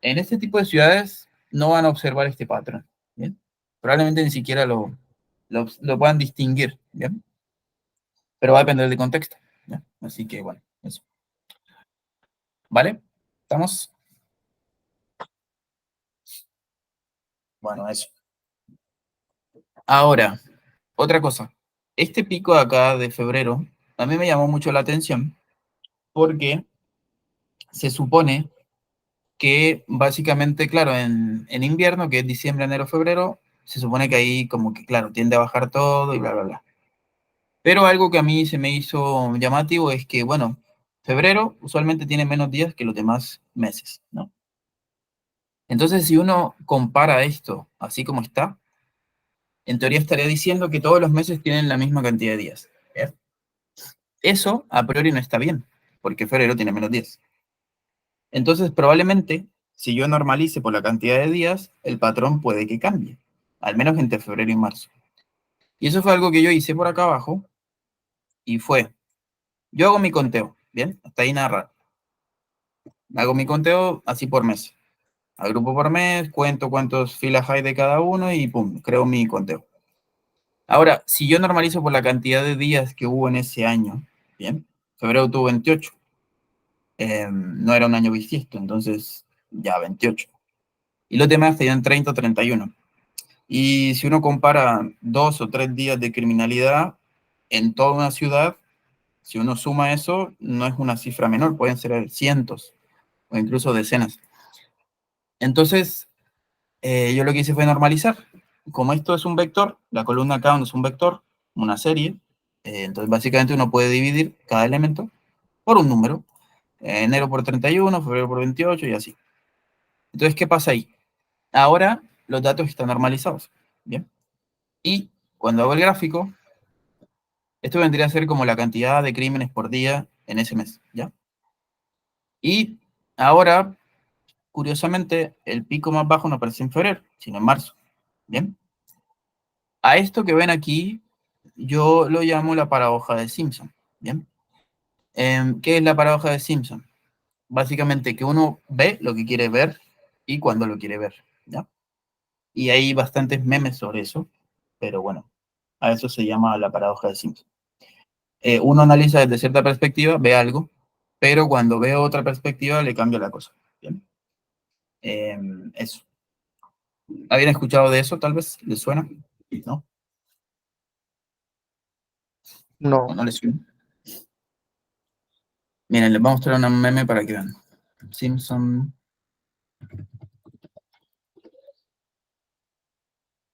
En este tipo de ciudades no van a observar este patrón, ¿bien? Probablemente ni siquiera lo puedan distinguir, ¿bien? Pero va a depender del contexto, ¿ya? Así que, bueno, eso. ¿Vale? ¿Estamos? Bueno, eso. Ahora, otra cosa. Este pico de acá de febrero a mí me llamó mucho la atención porque se supone que básicamente, claro, en invierno, que es diciembre, enero, febrero, se supone que ahí como que, claro, tiende a bajar todo y bla, bla, bla. Pero algo que a mí se me hizo llamativo es que, bueno, febrero usualmente tiene menos días que los demás meses, ¿no? Entonces, si uno compara esto así como está, en teoría estaría diciendo que todos los meses tienen la misma cantidad de días. ¿Eh? Eso a priori no está bien, porque febrero tiene menos días. Entonces, probablemente, si yo normalice por la cantidad de días, el patrón puede que cambie, al menos entre febrero y marzo. Y eso fue algo que yo hice por acá abajo, y fue, yo hago mi conteo, ¿bien? Hasta ahí nada raro. Hago mi conteo así por mes. Agrupo por mes, cuento cuántas filas hay de cada uno y pum, creo mi conteo. Ahora, si yo normalizo por la cantidad de días que hubo en ese año, ¿bien? Febrero tuvo 28, no era un año bisiesto, entonces ya 28. Y los demás tenían 30 o 31. Y si uno compara 2 o 3 días de criminalidad en toda una ciudad, si uno suma eso, no es una cifra menor, pueden ser cientos o incluso decenas. Entonces, yo lo que hice fue normalizar. Como esto es un vector, la columna count es un vector, una serie, entonces básicamente uno puede dividir cada elemento por un número, enero por 31, febrero por 28 y así. Entonces, ¿qué pasa ahí? Ahora los datos están normalizados, ¿bien? Y cuando hago el gráfico, esto vendría a ser como la cantidad de crímenes por día en ese mes, ¿ya? Y ahora, curiosamente, el pico más bajo no aparece en febrero, sino en marzo, ¿bien? A esto que ven aquí, yo lo llamo la paradoja de Simpson, ¿bien? ¿Qué es la paradoja de Simpson? Básicamente que uno ve lo que quiere ver y cuando lo quiere ver, ¿ya? Y hay bastantes memes sobre eso, pero bueno, a eso se llama la paradoja de Simpson. Uno analiza desde cierta perspectiva, ve algo, pero cuando ve otra perspectiva le cambia la cosa. ¿Bien? Eso. ¿Habían escuchado de eso, tal vez? ¿Les suena? ¿No? ¿O No, no les suena? Miren, les voy a mostrar una meme para que vean. Simpson.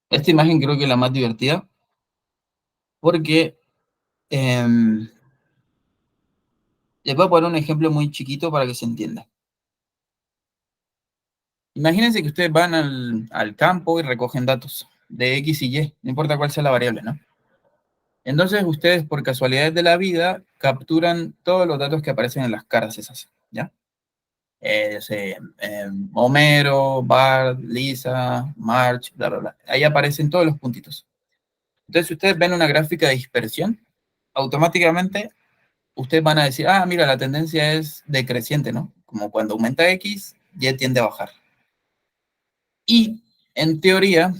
Esta imagen creo que es la más divertida porque les voy a poner un ejemplo muy chiquito para que se entienda. Imagínense que ustedes van al campo y recogen datos de X y Y, no importa cuál sea la variable, ¿no? Entonces ustedes, por casualidades de la vida, capturan todos los datos que aparecen en las caras esas, ¿ya? Homero, Bart, Lisa, Marge, bla, bla, bla. Ahí aparecen todos los puntitos. Entonces, si ustedes ven una gráfica de dispersión, automáticamente ustedes van a decir, ah, mira, la tendencia es decreciente, ¿no? Como cuando aumenta X, Y tiende a bajar. Y, en teoría,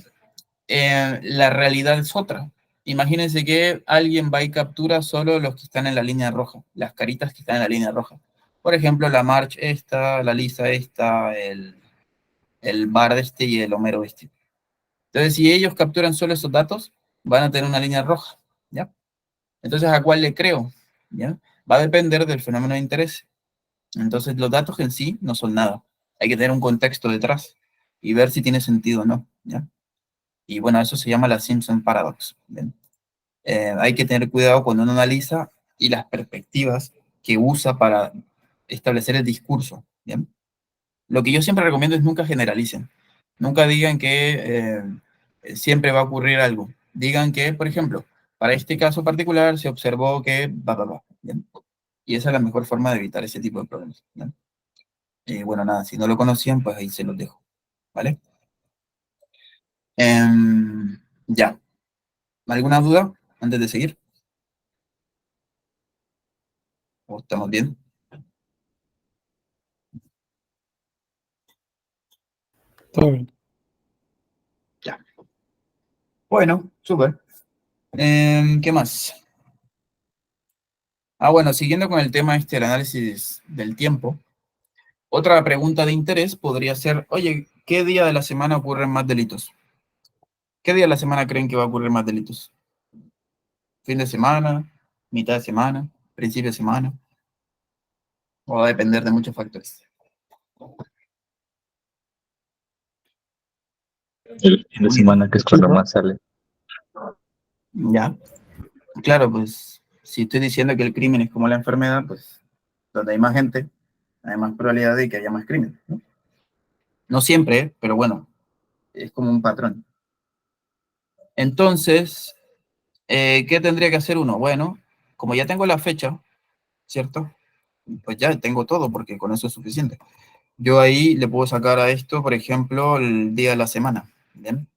la realidad es otra. Imagínense que alguien va y captura solo los que están en la línea roja, las caritas que están en la línea roja. Por ejemplo, la March esta, la Lisa esta, el Bard este y el Homero este. Entonces, si ellos capturan solo esos datos, van a tener una línea roja, ¿ya? Entonces, ¿a cuál le creo? ¿Ya? Va a depender del fenómeno de interés. Entonces, los datos en sí no son nada. Hay que tener un contexto detrás y ver si tiene sentido o no, ¿ya? Y bueno, eso se llama la Simpson Paradox. ¿Bien? Hay que tener cuidado cuando uno analiza y las perspectivas que usa para establecer el discurso. ¿Bien? Lo que yo siempre recomiendo es nunca generalicen. Nunca digan que siempre va a ocurrir algo. Digan que, por ejemplo, para este caso particular se observó que ¿bien? Y esa es la mejor forma de evitar ese tipo de problemas. ¿Bien? Bueno, nada, si no lo conocían, pues ahí se los dejo. ¿Vale? Ya. ¿Alguna duda antes de seguir? ¿O estamos bien? Todo bien. Ya. Bueno, súper. ¿Qué más? Ah, bueno, siguiendo con el tema el análisis del tiempo, otra pregunta de interés podría ser, oye, ¿qué día de la semana ocurren más delitos? ¿Qué día de la semana creen que va a ocurrir más delitos? ¿Fin de semana? ¿Mitad de semana? ¿Principio de semana? ¿O va a depender de muchos factores? El fin de semana que es cuando más sale. Ya, claro, pues si estoy diciendo que el crimen es como la enfermedad, pues donde hay más gente, hay más probabilidad de que haya más crimen, ¿no? No siempre, pero bueno, es como un patrón. Entonces, ¿qué tendría que hacer uno? Bueno, como ya tengo la fecha, ¿cierto? Pues ya tengo todo, porque con eso es suficiente. Yo ahí le puedo sacar a esto, por ejemplo, el día de la semana, ¿bien?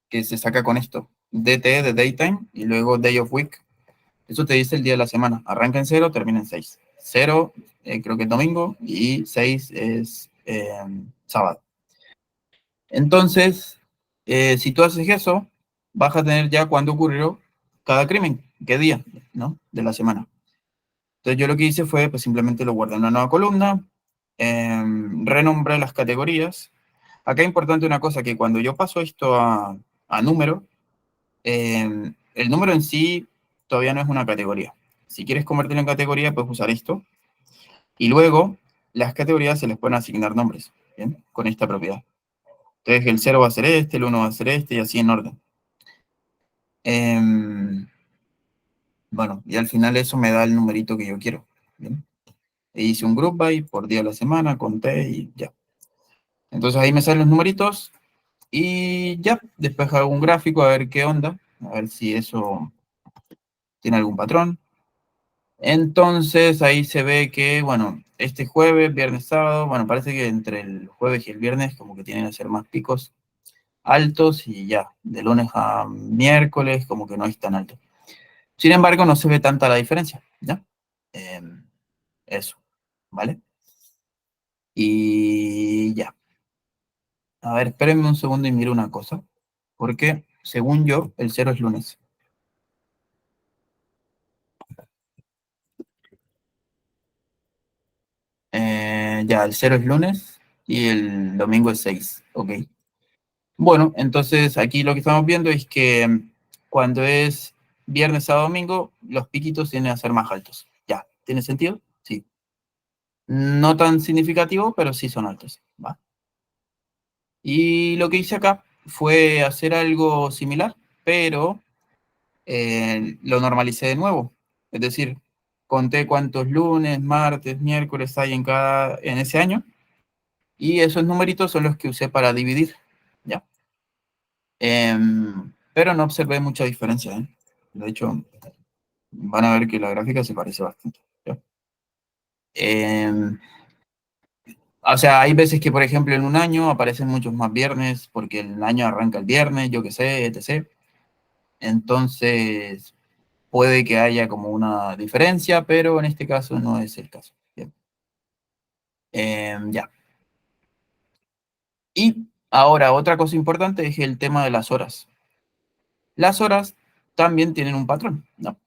Que se saca con esto, DT de Daytime, y luego Day of Week. Eso te dice el día de la semana. Arranca en 0, termina en 6. 0, creo que es domingo, y 6 es sábado. Entonces, si tú haces eso, vas a tener ya cuándo ocurrió cada crimen, qué día, ¿no? De la semana. Entonces yo lo que hice fue, pues simplemente lo guardé en una nueva columna, renombré las categorías. Acá es importante una cosa, que cuando yo paso esto a número, el número en sí todavía no es una categoría. Si quieres convertirlo en categoría, puedes usar esto. Y luego, las categorías se les pueden asignar nombres, ¿bien? Con esta propiedad. Entonces el 0 va a ser este, el 1 va a ser este, y así en orden. Bueno, y al final eso me da el numerito que yo quiero, ¿bien? E hice un group by por día de la semana, conté y ya. Entonces ahí me salen los numeritos y ya, después hago un gráfico a ver qué onda, a ver si eso tiene algún patrón. Entonces ahí se ve que, bueno, este jueves, viernes, sábado, bueno, parece que entre el jueves y el viernes como que tienen que ser más picos altos y ya, de lunes a miércoles como que no es tan alto. Sin embargo, no se ve tanta la diferencia, ¿ya? Eso, ¿vale? Y ya. A ver, espérenme un segundo y miro una cosa, porque según yo, el 0 es lunes. Ya, el 0 es lunes y el domingo es 6. Ok. Bueno, entonces aquí lo que estamos viendo es que cuando es viernes a domingo, los piquitos tienden a ser más altos. Ya, ¿tiene sentido? Sí. No tan significativo, pero sí son altos. ¿Va? Y lo que hice acá fue hacer algo similar, pero lo normalicé de nuevo. Es decir, conté cuántos lunes, martes, miércoles hay en ese año, y esos numeritos son los que usé para dividir. ¿Ya? Pero no observé mucha diferencia, ¿eh? De hecho, van a ver que la gráfica se parece bastante. ¿Ya? Em, o sea, hay veces que, por ejemplo, en un año aparecen muchos más viernes, porque el año arranca el viernes, yo qué sé, etc. Entonces, puede que haya como una diferencia, pero en este caso no es el caso. Bien. Ya. Y ahora, otra cosa importante es el tema de las horas. Las horas también tienen un patrón, ¿no?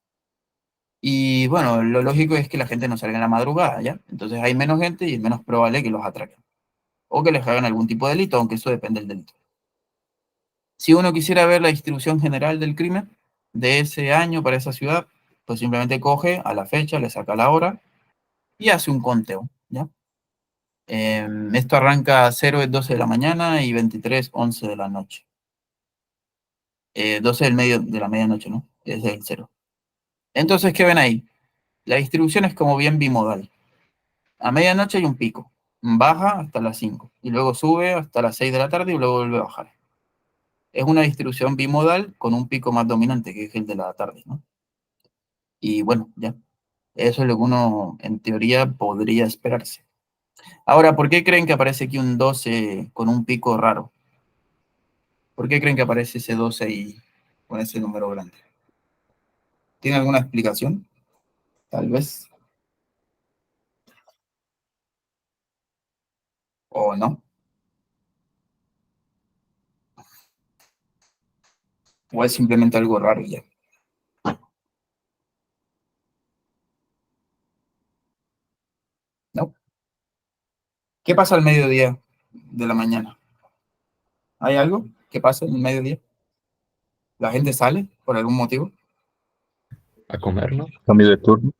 Y bueno, lo lógico es que la gente no salga en la madrugada, ¿ya? Entonces hay menos gente y es menos probable que los atraquen. O que les hagan algún tipo de delito, aunque eso depende del delito. Si uno quisiera ver la distribución general del crimen de ese año para esa ciudad, pues simplemente coge a la fecha, le saca la hora y hace un conteo, ¿ya? Esto arranca 0 es 12 de la mañana y 23, 11 de la noche. 12 del medio de la medianoche, ¿no? Es el 0. Entonces, ¿qué ven ahí? La distribución es como bien bimodal. A medianoche hay un pico, baja hasta las 5 y luego sube hasta las 6 de la tarde y luego vuelve a bajar. Es una distribución bimodal con un pico más dominante, que es el de la tarde, ¿no? Y bueno, ya. Eso es lo que uno, en teoría, podría esperarse. Ahora, ¿por qué creen que aparece aquí un 12 con un pico raro? ¿Por qué creen que aparece ese 12 ahí con ese número grande? ¿Tiene alguna explicación? Tal vez. ¿O no? ¿O es simplemente algo raro y ya? ¿No? ¿Qué pasa al mediodía de la mañana? ¿Hay algo que pasa en el mediodía? ¿La gente sale por algún motivo? A comer, ¿no? Cambio de turno.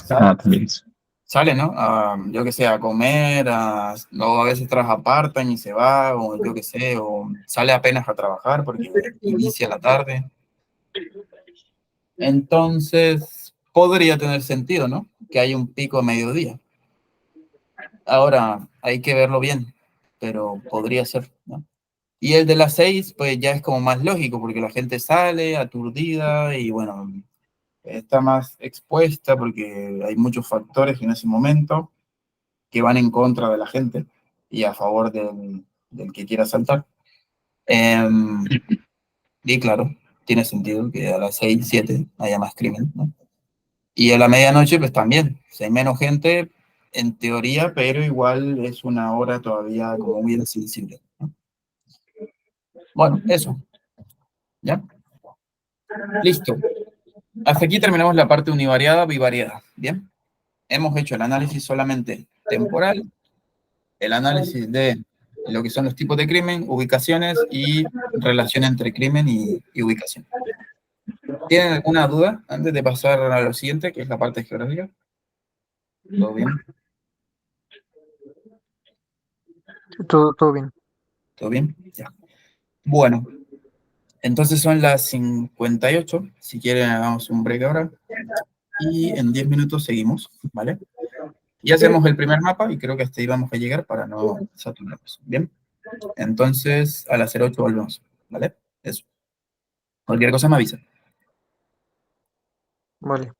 ¿Sale? También. Sale, ¿no? Yo qué sé, a comer, luego a veces trabaja part-time y se va, o yo qué sé, o sale apenas a trabajar porque inicia la tarde. Entonces, podría tener sentido, ¿no? Que hay un pico a mediodía. Ahora, hay que verlo bien, pero podría ser, ¿no? Y el de las 6, pues ya es como más lógico, porque la gente sale aturdida y bueno, está más expuesta porque hay muchos factores en ese momento que van en contra de la gente y a favor del que quiera saltar. Y claro, tiene sentido que a las 6 7 haya más crimen, ¿no? Y a la medianoche, pues también, si hay menos gente, en teoría, pero igual es una hora todavía como muy sensible, ¿no? Bueno, eso, ¿ya? Listo. Hasta aquí terminamos la parte univariada, bivariada, ¿bien? Hemos hecho el análisis solamente temporal, el análisis de lo que son los tipos de crimen, ubicaciones y relación entre crimen y ubicación. ¿Tienen alguna duda antes de pasar a lo siguiente, que es la parte geográfica? ¿Todo bien? Todo bien. ¿Todo bien? Ya. Bueno, entonces son las 58. Si quieren, hagamos un break ahora. Y en 10 minutos seguimos, ¿vale? Y hacemos el primer mapa y creo que hasta ahí vamos a llegar para no saturarnos. Bien. Entonces, a las 08 volvemos, ¿vale? Eso. Cualquier cosa me avisa. Vale.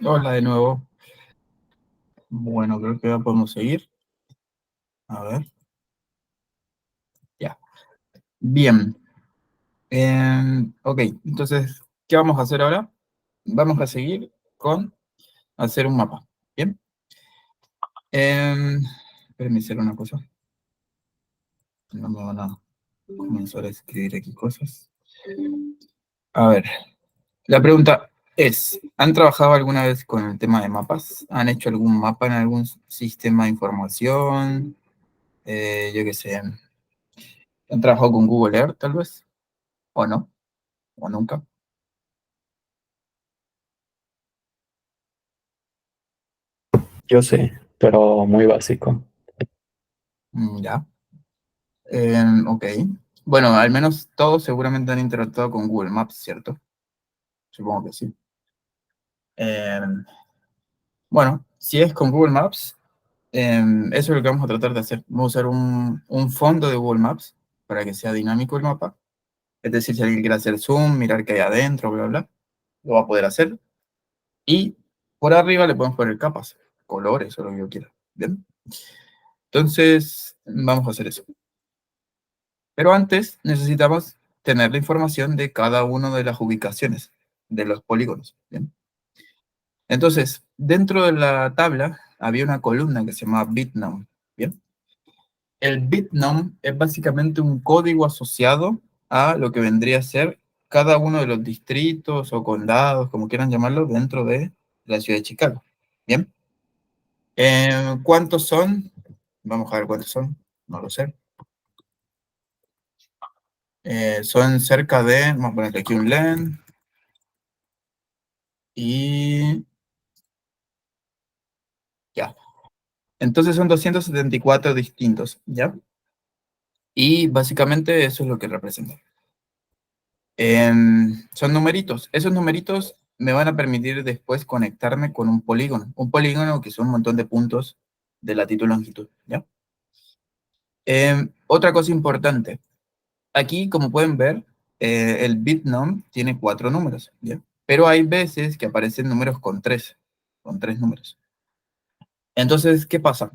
Hola de nuevo. Bueno, creo que ya podemos seguir. A ver. Ya. Bien. Ok, entonces, ¿qué vamos a hacer ahora? Vamos a seguir con hacer un mapa. Bien. Espérenme hacer una cosa. No me van a comenzar a escribir aquí cosas. A ver. La pregunta es, ¿han trabajado alguna vez con el tema de mapas? ¿Han hecho algún mapa en algún sistema de información? Yo qué sé. ¿Han trabajado con Google Earth, tal vez? ¿O no? ¿O nunca? Yo sé, pero muy básico. Ya. Ok. Bueno, al menos todos seguramente han interactuado con Google Maps, ¿cierto? Supongo que sí. Bueno, si es con Google Maps, eso es lo que vamos a tratar de hacer. Vamos a usar un fondo de Google Maps para que sea dinámico el mapa. Es decir, si alguien quiere hacer zoom, mirar qué hay adentro, bla, bla, lo va a poder hacer. Y por arriba le podemos poner capas, colores o lo que yo quiera. ¿Bien? Entonces, vamos a hacer eso. Pero antes necesitamos tener la información de cada una de las ubicaciones de los polígonos. ¿Bien? Entonces, dentro de la tabla había una columna que se llama bitnum. ¿Bien? El bitnum es básicamente un código asociado a lo que vendría a ser cada uno de los distritos o condados, como quieran llamarlo, dentro de la ciudad de Chicago. ¿Bien? ¿Cuántos son? Vamos a ver cuántos son. No lo sé. Son cerca de, vamos a poner aquí un len. Y ya. Entonces son 274 distintos, ¿ya? Y básicamente eso es lo que representa. Son numeritos. Esos numeritos me van a permitir después conectarme con un polígono. Un polígono que son un montón de puntos de latitud y longitud, ¿ya? Otra cosa importante. Aquí, como pueden ver, el bitnum tiene 4 números, ¿ya? Pero hay veces que aparecen números con tres números. Entonces, ¿qué pasa?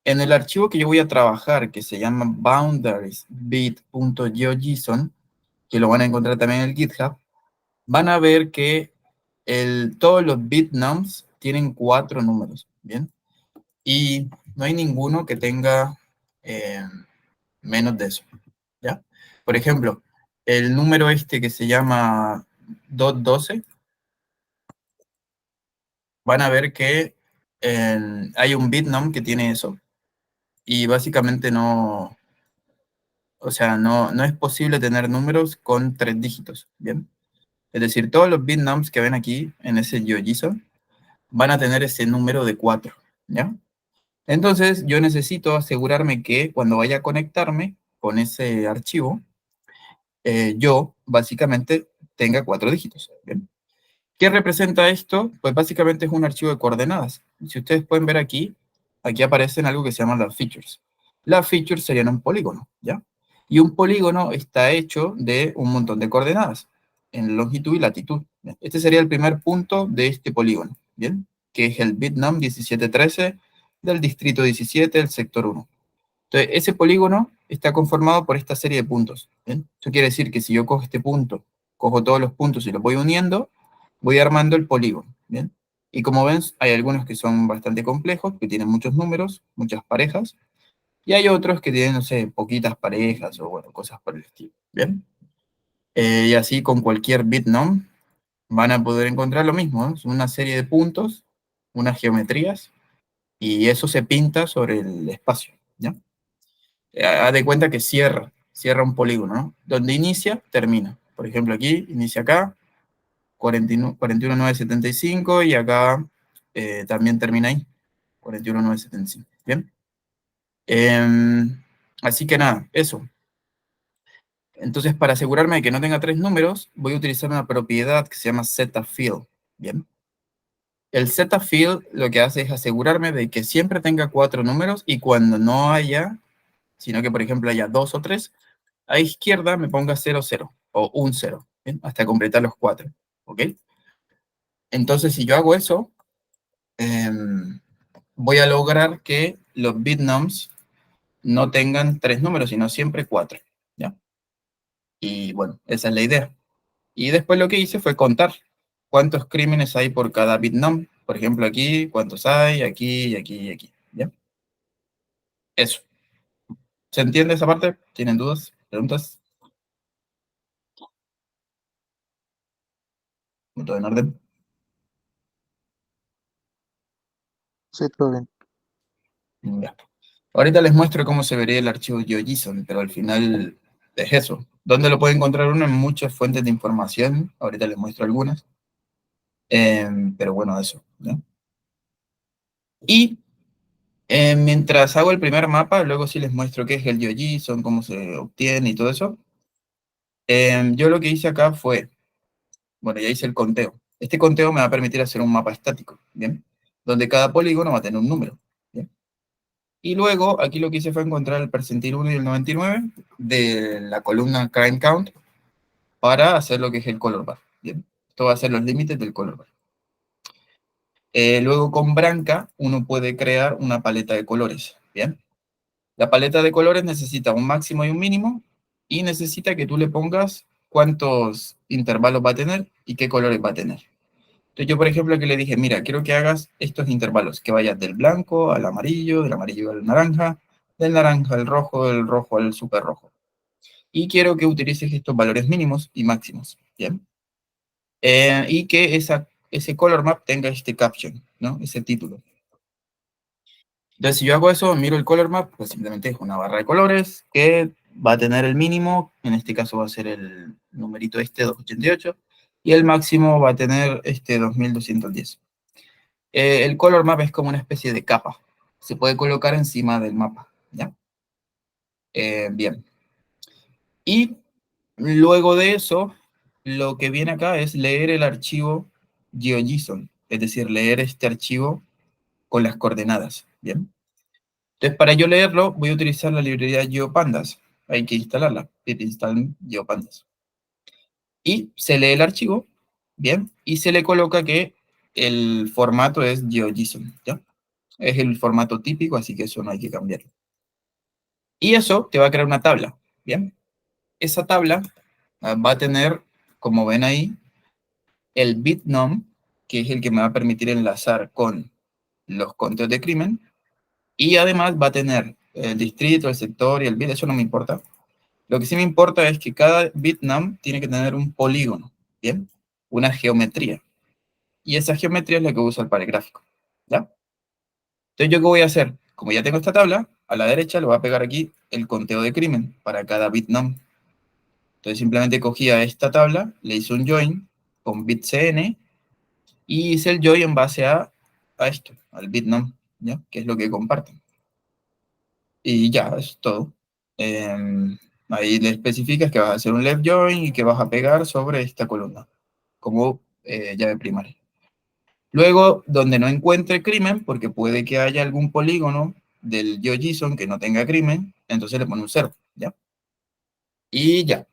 En el archivo que yo voy a trabajar, que se llama boundariesbit.geojson, que lo van a encontrar también en el GitHub, van a ver que todos los bitnums tienen 4 números, ¿bien? Y no hay ninguno que tenga menos de eso, ¿ya? Por ejemplo, el número este que se llama .12, van a ver que hay un bitnum que tiene eso, y básicamente no, o sea, no es posible tener números con 3 dígitos, ¿bien? Es decir, todos los bitnums que ven aquí en ese GeoJSON van a tener ese número de 4, ¿ya? Entonces, yo necesito asegurarme que cuando vaya a conectarme con ese archivo, yo básicamente tenga 4 dígitos, ¿bien? ¿Qué representa esto? Pues básicamente es un archivo de coordenadas. Si ustedes pueden ver aquí, aquí aparecen algo que se llaman las features. Las features serían un polígono, ¿ya? Y un polígono está hecho de un montón de coordenadas, en longitud y latitud. ¿Bien? Este sería el primer punto de este polígono, ¿bien? Que es el bitnum 1713 del distrito 17 del sector 1. Entonces, ese polígono está conformado por esta serie de puntos, ¿bien? Eso quiere decir que si yo cojo este punto, cojo todos los puntos y los voy uniendo, voy armando el polígono, ¿bien? Y como ven, hay algunos que son bastante complejos, que tienen muchos números, muchas parejas, y hay otros que tienen, no sé, poquitas parejas o, bueno, cosas por el estilo, ¿bien? Y así con cualquier bitnum van a poder encontrar lo mismo, ¿no? Es una serie de puntos, unas geometrías, y eso se pinta sobre el espacio, ¿ya? Haz de cuenta que cierra un polígono, ¿no? Donde inicia, termina. Por ejemplo, aquí, inicia acá, 41.975, y acá también termina ahí, 41.975. ¿Bien? Así que nada, eso. Entonces, para asegurarme de que no tenga 3 números, voy a utilizar una propiedad que se llama zFill. ¿Bien? El zFill lo que hace es asegurarme de que siempre tenga 4 números, y cuando no haya, sino que por ejemplo haya 2 o 3, a izquierda me ponga 0, 0 o un 0, ¿bien? Hasta completar los 4, ¿ok? Entonces, si yo hago eso, voy a lograr que los bitnoms no tengan 3 números, sino siempre 4, ¿ya? Y bueno, esa es la idea. Y después lo que hice fue contar cuántos crímenes hay por cada bitnom. Por ejemplo, aquí, cuántos hay, aquí, y aquí, y aquí, ¿ya? Eso. ¿Se entiende esa parte? ¿Tienen dudas? ¿Preguntas? ¿Todo en orden? Sí, todo bien. Ya. Ahorita les muestro cómo se vería el archivo GeoJSON, pero al final es eso. ¿Dónde lo puede encontrar uno? En muchas fuentes de información. Ahorita les muestro algunas. Pero bueno, eso, ¿no? Y mientras hago el primer mapa, luego sí les muestro qué es el GeoJSON, cómo se obtiene y todo eso. Yo lo que hice acá fue, bueno, ya hice el conteo. Este conteo me va a permitir hacer un mapa estático, ¿bien? Donde cada polígono va a tener un número, ¿bien? Y luego, aquí lo que hice fue encontrar el percentil 1 y el 99 de la columna Crime Count para hacer lo que es el color bar, ¿bien? Esto va a ser los límites del color bar. Luego con Branca uno puede crear una paleta de colores, ¿bien? La paleta de colores necesita un máximo y un mínimo y necesita que tú le pongas cuántos intervalos va a tener y qué colores va a tener. Entonces yo, por ejemplo, aquí le dije, mira, quiero que hagas estos intervalos, que vayas del blanco al amarillo, del amarillo al naranja, del naranja al rojo, del rojo al súper rojo. Y quiero que utilices estos valores mínimos y máximos, ¿bien? Y que ese color map tenga este caption, ¿no? Ese título. Entonces, si yo hago eso, miro el color map, pues simplemente es una barra de colores que va a tener el mínimo, en este caso va a ser el numerito este 288, y el máximo va a tener este 2210. El color map es como una especie de capa, se puede colocar encima del mapa, ¿ya? Bien. Y luego de eso, lo que viene acá es leer el archivo GeoJSON, es decir, leer este archivo con las coordenadas, ¿bien? Entonces, para yo leerlo, voy a utilizar la librería GeoPandas. Hay que instalarla, pip install GeoPandas. Y se lee el archivo, ¿bien? Y se le coloca que el formato es GeoJSON, ¿ya? Es el formato típico, así que eso no hay que cambiarlo. Y eso te va a crear una tabla, ¿bien? Esa tabla va a tener, como ven ahí, el bitnom, que es el que me va a permitir enlazar con los conteos de crimen, y además va a tener el distrito, el sector y el bit, eso no me importa. Lo que sí me importa es que cada bitnam tiene que tener un polígono, ¿bien? Una geometría. Y esa geometría es la que usa el paregráfico, ¿ya? Entonces, ¿yo qué voy a hacer? Como ya tengo esta tabla, a la derecha le voy a pegar aquí el conteo de crimen para cada bitnam. Entonces, simplemente cogí a esta tabla, le hice un join con bitcn y hice el join en base a esto, al bitnam, ¿ya? Que es lo que comparten. Y ya, es todo. Ahí le especificas que vas a hacer un left join y que vas a pegar sobre esta columna, como llave primaria. Luego, donde no encuentre crimen, porque puede que haya algún polígono del GeoJSON que no tenga crimen, entonces le pone un 0, ¿ya? Y ya.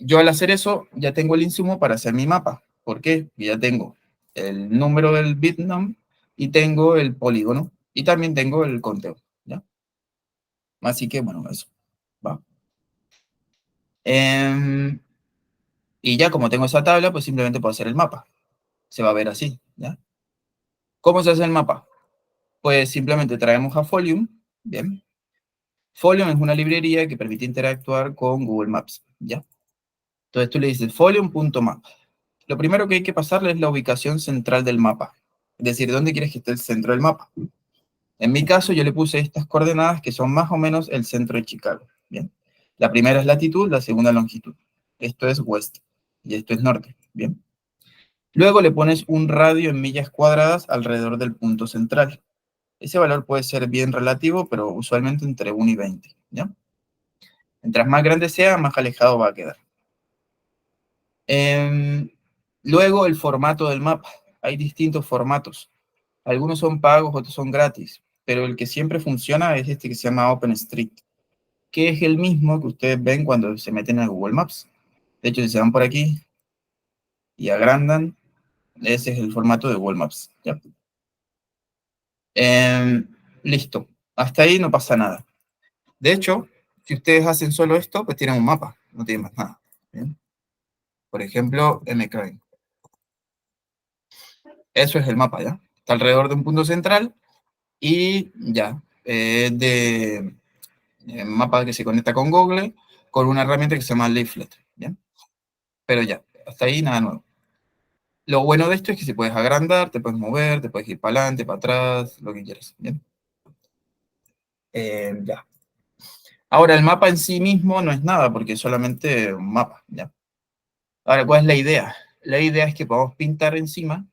Yo al hacer eso, ya tengo el insumo para hacer mi mapa. ¿Por qué? Porque ya tengo el número del bitnum y tengo el polígono y también tengo el conteo, ¿ya? Así que, bueno, eso, ¿va? Y ya como tengo esa tabla, pues simplemente puedo hacer el mapa. Se va a ver así, ¿ya? ¿Cómo se hace el mapa? Pues simplemente traemos a Folium, ¿bien? Folium es una librería que permite interactuar con Google Maps, ¿ya? Entonces tú le dices folium.map. Lo primero que hay que pasarle es la ubicación central del mapa. Es decir, ¿dónde quieres que esté el centro del mapa? En mi caso, yo le puse estas coordenadas que son más o menos el centro de Chicago, ¿bien? La primera es latitud, la segunda longitud. Esto es west y esto es norte, ¿bien? Luego le pones un radio en millas cuadradas alrededor del punto central. Ese valor puede ser bien relativo, pero usualmente entre 1 y 20, ¿ya? Mientras más grande sea, más alejado va a quedar. Luego el formato del mapa. Hay distintos formatos. Algunos son pagos, otros son gratis, pero el que siempre funciona es este que se llama OpenStreet, que es el mismo que ustedes ven cuando se meten a Google Maps. De hecho, si se van por aquí y agrandan, ese es el formato de Google Maps, ¿ya? Listo. Hasta ahí no pasa nada. De hecho, si ustedes hacen solo esto, pues tienen un mapa, no tienen más nada. ¿Bien? Por ejemplo, mCrane. Eso es el mapa, ¿ya? Está alrededor de un punto central y ya. De mapa que se conecta con Google con una herramienta que se llama Leaflet, ¿bien? Pero ya, hasta ahí nada nuevo. Lo bueno de esto es que se puedes agrandar, te puedes mover, te puedes ir para adelante, para atrás, lo que quieras, ¿bien? Ya. Ahora, el mapa en sí mismo no es nada, porque es solamente un mapa, ¿ya? Ahora, ¿cuál es la idea? La idea es que podamos pintar encima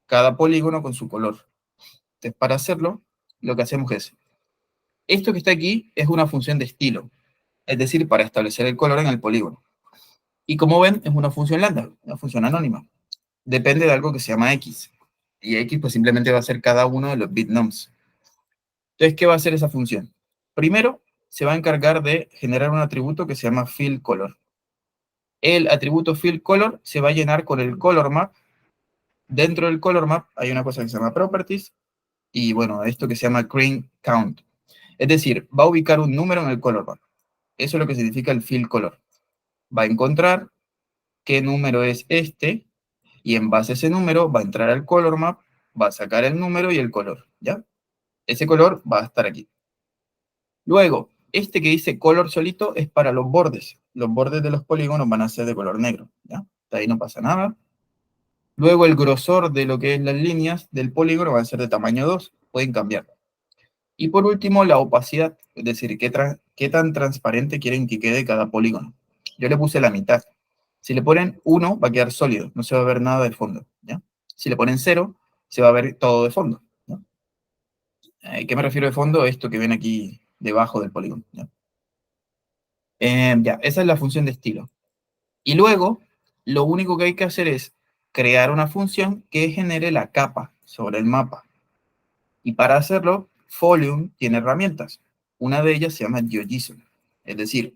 cada polígono con su color. Entonces, para hacerlo, lo que hacemos es, esto que está aquí es una función de estilo, es decir, para establecer el color en el polígono. Y como ven, es una función lambda, una función anónima. Depende de algo que se llama x. Y x pues simplemente va a ser cada uno de los bitnums. Entonces, ¿qué va a hacer esa función? Primero, se va a encargar de generar un atributo que se llama fillColor. El atributo fillColor se va a llenar con el color map. Dentro del color map hay una cosa que se llama properties y bueno, esto que se llama green count. Es decir, va a ubicar un número en el color map. Eso es lo que significa el fillColor. Va a encontrar qué número es este y en base a ese número va a entrar al color map, va a sacar el número y el color, ¿ya? Ese color va a estar aquí. Luego, este que dice color solito es para los bordes. Los bordes de los polígonos van a ser de color negro, ¿ya? De ahí no pasa nada. Luego el grosor de lo que es las líneas del polígono va a ser de tamaño 2, pueden cambiar. Y por último, la opacidad, es decir, qué tan transparente quieren que quede cada polígono. Yo le puse la mitad. Si le ponen 1, va a quedar sólido, no se va a ver nada de fondo, ¿ya? Si le ponen 0, se va a ver todo de fondo, ¿ya? ¿Qué me refiero de fondo? Esto que ven aquí debajo del polígono, ¿ya? Ya, esa es la función de estilo. Y luego, lo único que hay que hacer es crear una función que genere la capa sobre el mapa. Y para hacerlo, Folium tiene herramientas. Una de ellas se llama GeoJSON. Es decir,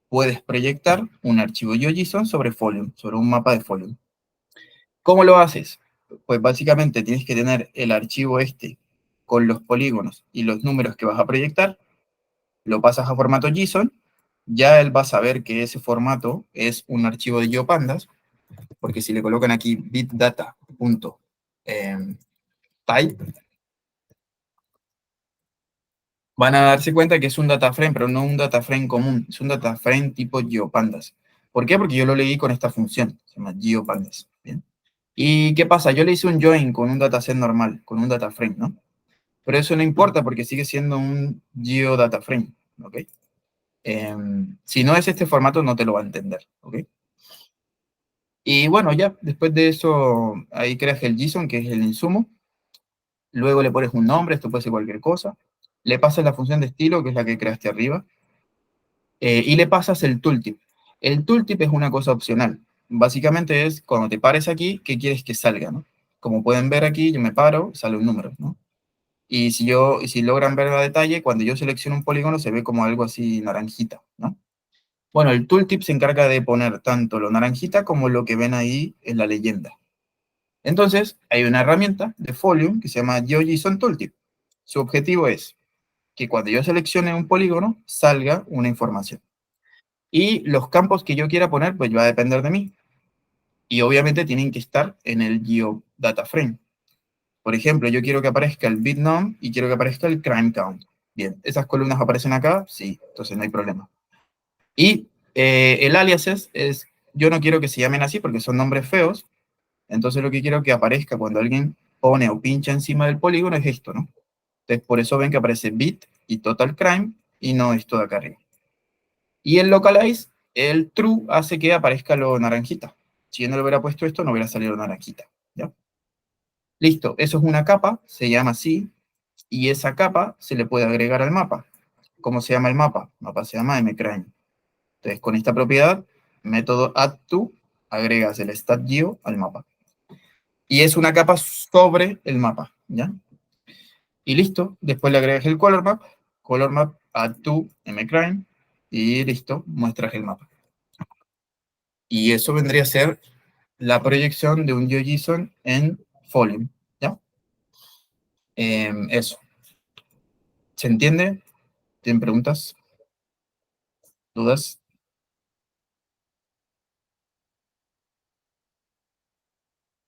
puedes proyectar un archivo GeoJSON sobre Folium, sobre un mapa de Folium. ¿Cómo lo haces? Pues básicamente tienes que tener el archivo este con los polígonos y los números que vas a proyectar, lo pasas a formato JSON, ya él va a saber que ese formato es un archivo de GeoPandas, porque si le colocan aquí bitdata.type, van a darse cuenta que es un data frame, pero no un data frame común, es un data frame tipo GeoPandas. ¿Por qué? Porque yo lo leí con esta función, se llama GeoPandas. ¿Bien? ¿Y qué pasa? Yo le hice un join con un dataset normal, con un data frame, ¿no? Pero eso no importa porque sigue siendo un GeoData frame, ¿ok? Si no es este formato, no te lo va a entender, ¿ok? Y bueno, ya, después de eso, ahí creas el JSON, que es el insumo. Luego le pones un nombre, esto puede ser cualquier cosa. Le pasas la función de estilo, que es la que creaste arriba. Y le pasas el tooltip. El tooltip es una cosa opcional. Básicamente es, cuando te pares aquí, ¿qué quieres que salga, no? Como pueden ver aquí, yo me paro, sale un número, ¿no? Y si logran ver a detalle, cuando yo selecciono un polígono, se ve como algo así naranjita, ¿no? Bueno, el tooltip se encarga de poner tanto lo naranjita como lo que ven ahí en la leyenda. Entonces, hay una herramienta de Folium que se llama GeoJSON Tooltip. Su objetivo es que cuando yo seleccione un polígono, salga una información. Y los campos que yo quiera poner, pues va a depender de mí. Y obviamente tienen que estar en el GeoData Frame. Por ejemplo, yo quiero que aparezca el bitnum y quiero que aparezca el crime count. Bien, ¿esas columnas aparecen acá? Sí, entonces no hay problema. Y el aliases es, yo no quiero que se llamen así porque son nombres feos, entonces lo que quiero que aparezca cuando alguien pone o pincha encima del polígono es esto, ¿no? Entonces por eso ven que aparece bit y total crime y no esto de acá arriba. Y el localize, el true, hace que aparezca lo naranjita. Si yo no le hubiera puesto esto, no hubiera salido naranjita, ¿ya? Listo, eso es una capa, se llama así, y esa capa se le puede agregar al mapa. ¿Cómo se llama el mapa? El mapa se llama mCrane. Entonces, con esta propiedad, método addTo, agregas el statGeo al mapa. Y es una capa sobre el mapa, ¿ya? Y listo, después le agregas el color map addTo mCrane, y listo, muestras el mapa. Y eso vendría a ser la proyección de un GeoJSON en Folium, ¿ya? Eso. ¿Se entiende? ¿Tienen preguntas? ¿Dudas?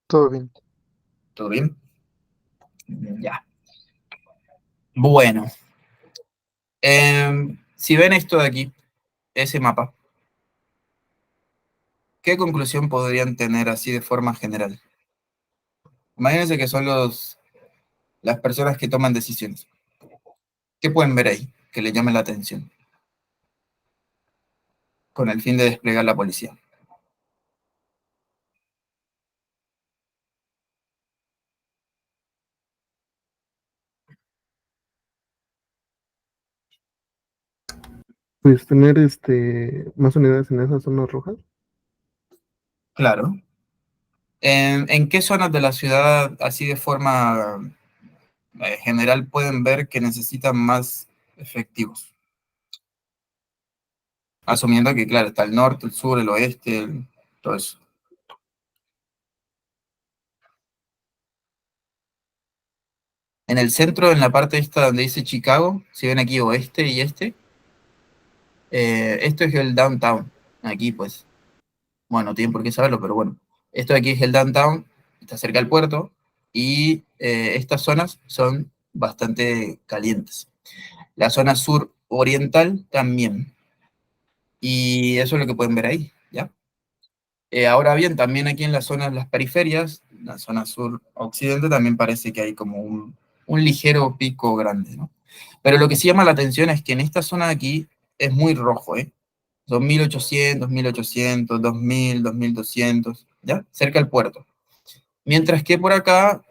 Todo bien. ¿Todo bien? Ya. Bueno. Si ven esto de aquí, ese mapa, ¿qué conclusión podrían tener así de forma general? Imagínense que son las personas que toman decisiones. ¿Qué pueden ver ahí que les llame la atención con el fin de desplegar la policía? Pues tener más unidades en esas zonas rojas. Claro. ¿En qué zonas de la ciudad, así de forma general, pueden ver que necesitan más efectivos? Asumiendo que, claro, está el norte, el sur, el oeste, todo eso. En el centro, en la parte esta donde dice Chicago, si ven aquí oeste y este, esto es el downtown. Aquí, pues, bueno, no tienen por qué saberlo, pero bueno. Esto de aquí es el downtown, está cerca del puerto, y estas zonas son bastante calientes. La zona sur oriental también. Y eso es lo que pueden ver ahí, ¿ya? Ahora bien, también aquí en las zonas, las periferias, la zona sur occidente, también parece que hay como un ligero pico grande, ¿no? Pero lo que sí llama la atención es que en esta zona de aquí es muy rojo, ¿eh? Son 1800, 1800, 2000, 2200, ¿ya? Cerca del puerto. Mientras que por acá,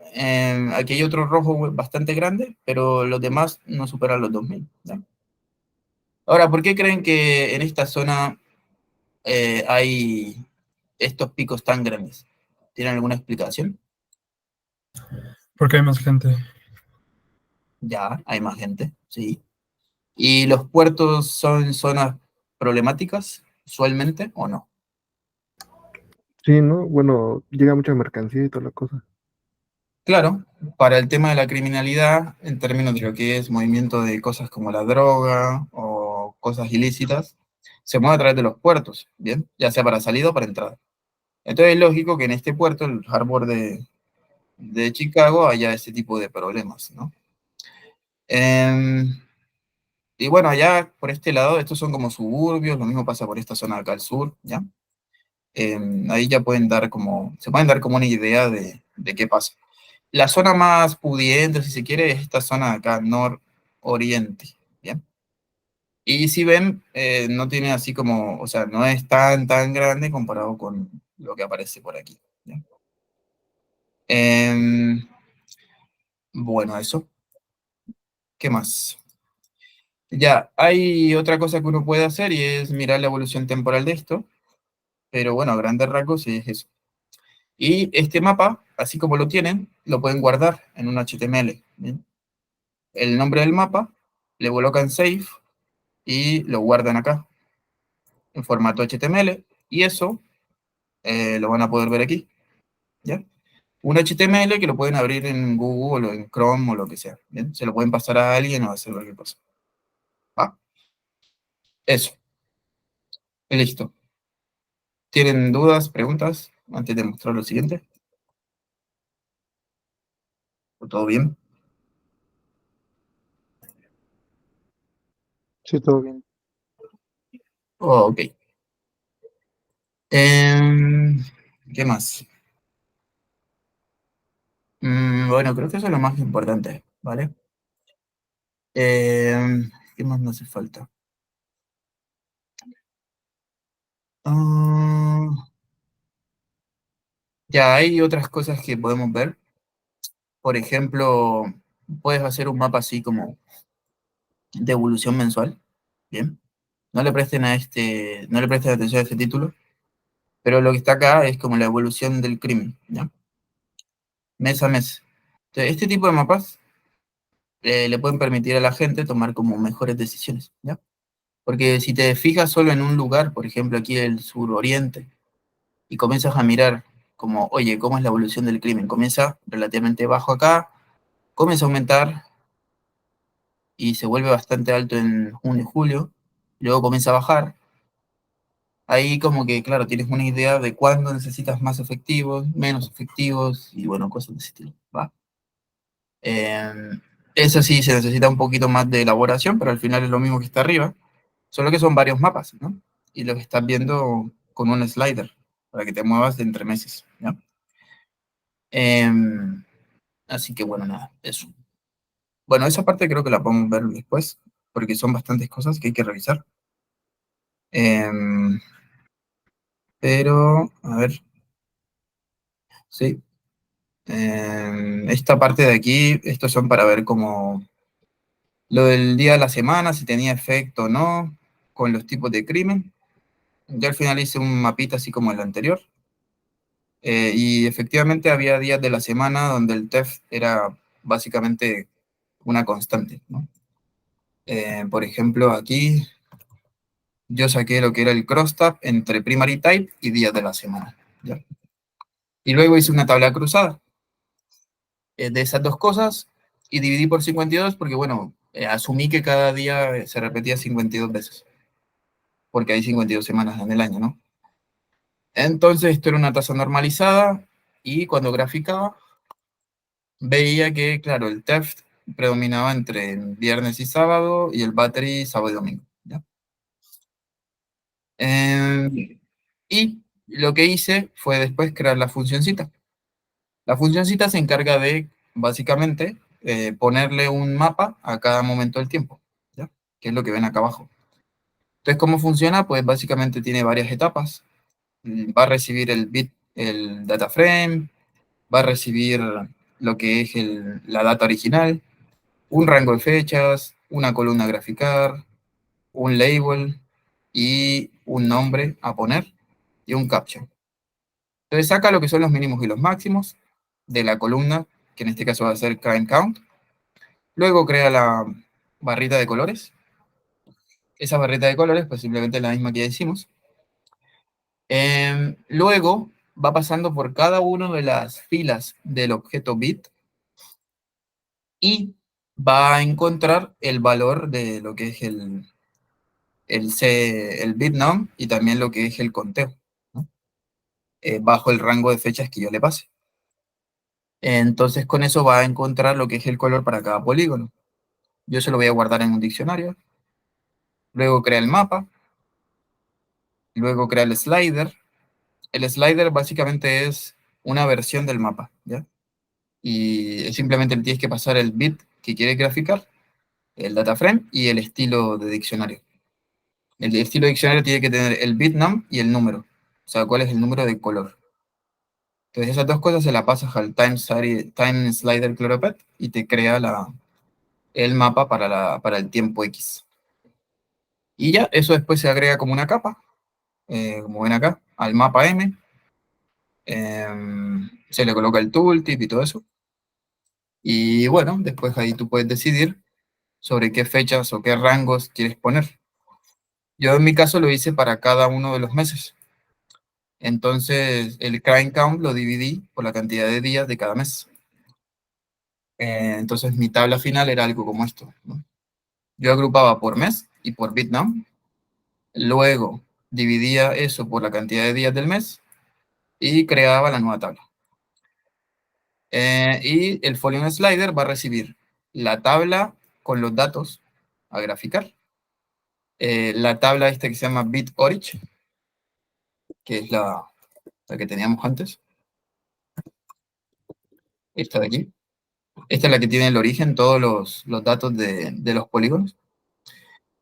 aquí hay otro rojo bastante grande, pero los demás no superan los 2000, ¿ya? Ahora, ¿por qué creen que en esta zona hay estos picos tan grandes? ¿Tienen alguna explicación? Porque hay más gente. Ya, hay más gente, sí. ¿Y los puertos son zonas problemáticas usualmente o no? Sí, ¿no? Bueno, llega mucha mercancía y toda la cosa. Claro, para el tema de la criminalidad, en términos de lo que es movimiento de cosas como la droga o cosas ilícitas, se mueve a través de los puertos, ¿bien? Ya sea para salida o para entrada. Entonces es lógico que en este puerto, el harbor de Chicago, haya ese tipo de problemas, ¿no? Em, y bueno, allá por este lado, estos son como suburbios, lo mismo pasa por esta zona de acá al sur, ¿ya? Ahí ya se pueden dar como una idea de qué pasa. La zona más pudiente, si se quiere, es esta zona de acá, nororiente, ¿bien? Y si ven, no tiene así como, o sea, no es tan grande comparado con lo que aparece por aquí, ¿bien? Em, bueno, eso. ¿Qué más? Ya, hay otra cosa que uno puede hacer y es mirar la evolución temporal de esto, pero bueno, a grandes rasgos sí es eso. Y este mapa, así como lo tienen, lo pueden guardar en un HTML, ¿bien? El nombre del mapa, le colocan save y lo guardan acá en formato HTML y eso lo van a poder ver aquí, ¿ya? Un HTML que lo pueden abrir en Google o en Chrome o lo que sea, ¿bien? Se lo pueden pasar a alguien o hacer cualquier cosa. ¿Va? Eso, listo. ¿Tienen dudas, preguntas antes de mostrar lo siguiente? ¿Todo bien? Sí, todo bien. Oh, ok. ¿Qué más? Bueno, creo que eso es lo más importante, ¿vale? ¿Qué más me hace falta? Ah, ya hay otras cosas que podemos ver. Por ejemplo, puedes hacer un mapa así como de evolución mensual. Bien. No le presten atención a este título, pero lo que está acá es como la evolución del crimen, ¿ya? Mes a mes. Entonces, este tipo de mapas le pueden permitir a la gente tomar como mejores decisiones, ¿ya? Porque si te fijas solo en un lugar, por ejemplo, aquí el suroriente, y comienzas a mirar como, oye, ¿cómo es la evolución del crimen? Comienza relativamente bajo acá, comienza a aumentar y se vuelve bastante alto en junio y julio, luego comienza a bajar. Ahí como que, claro, tienes una idea de cuándo necesitas más efectivos, menos efectivos y bueno, cosas de ese estilo, ¿va? Eso sí, se necesita un poquito más de elaboración, pero al final es lo mismo que está arriba, solo que son varios mapas, ¿no? Y lo que estás viendo con un slider, para que te muevas de entre meses, ¿ya? Así que bueno, nada, eso. Bueno, esa parte creo que la podemos ver después, porque son bastantes cosas que hay que revisar. Em, pero, a ver, sí. Esta parte de aquí, estos son para ver como lo del día de la semana, si tenía efecto o no, con los tipos de crimen. Yo al final hice un mapita así como el anterior. Y efectivamente había días de la semana donde el theft era básicamente una constante, ¿no? Por ejemplo, aquí yo saqué lo que era el crosstab entre primary type y días de la semana, ¿ya? Y luego hice una tabla cruzada de esas dos cosas y dividí por 52 porque, bueno, asumí que cada día se repetía 52 veces, porque hay 52 semanas en el año, ¿no? Entonces esto era una tasa normalizada y cuando graficaba veía que, claro, el theft predominaba entre el viernes y sábado y el battery sábado y domingo, ¿ya? Y lo que hice fue después crear la funcioncita. La funcioncita se encarga de, básicamente, ponerle un mapa a cada momento del tiempo, ¿ya? Que es lo que ven acá abajo. Entonces, ¿cómo funciona? Pues básicamente tiene varias etapas. Va a recibir el bit, el data frame, va a recibir lo que es la data original, un rango de fechas, una columna a graficar, un label y un nombre a poner y un caption. Entonces saca lo que son los mínimos y los máximos de la columna, que en este caso va a ser crime count. Luego crea la barrita de colores. Esa barrita de colores, pues simplemente la misma que ya hicimos. Luego va pasando por cada una de las filas del objeto bit y va a encontrar el valor de lo que es el bitnum y también lo que es el conteo, ¿no? Bajo el rango de fechas que yo le pase. Entonces con eso va a encontrar lo que es el color para cada polígono. Yo se lo voy a guardar en un diccionario. Luego crea el mapa. Luego crea el slider. El slider básicamente es una versión del mapa, ¿ya? Y simplemente le tienes que pasar el bit que quieres graficar, el data frame y el estilo de diccionario. El estilo de diccionario tiene que tener el bitnum y el número. O sea, cuál es el número de color. Entonces esas dos cosas se las pasas al time slider Choropleth y te crea el mapa para el tiempo X. Y ya, eso después se agrega como una capa, como ven acá, al mapa M. Se le coloca el tooltip y todo eso. Y bueno, después ahí tú puedes decidir sobre qué fechas o qué rangos quieres poner. Yo en mi caso lo hice para cada uno de los meses. Entonces el crime count lo dividí por la cantidad de días de cada mes. Entonces mi tabla final era algo como esto, ¿no? Yo agrupaba por mes y por bitnum. Luego dividía eso por la cantidad de días del mes y creaba la nueva tabla. Y el Folion Slider va a recibir la tabla con los datos a graficar, la tabla esta que se llama BitOrigin, que es la que teníamos antes, esta de aquí. Esta es la que tiene el origen, todos los datos de los polígonos.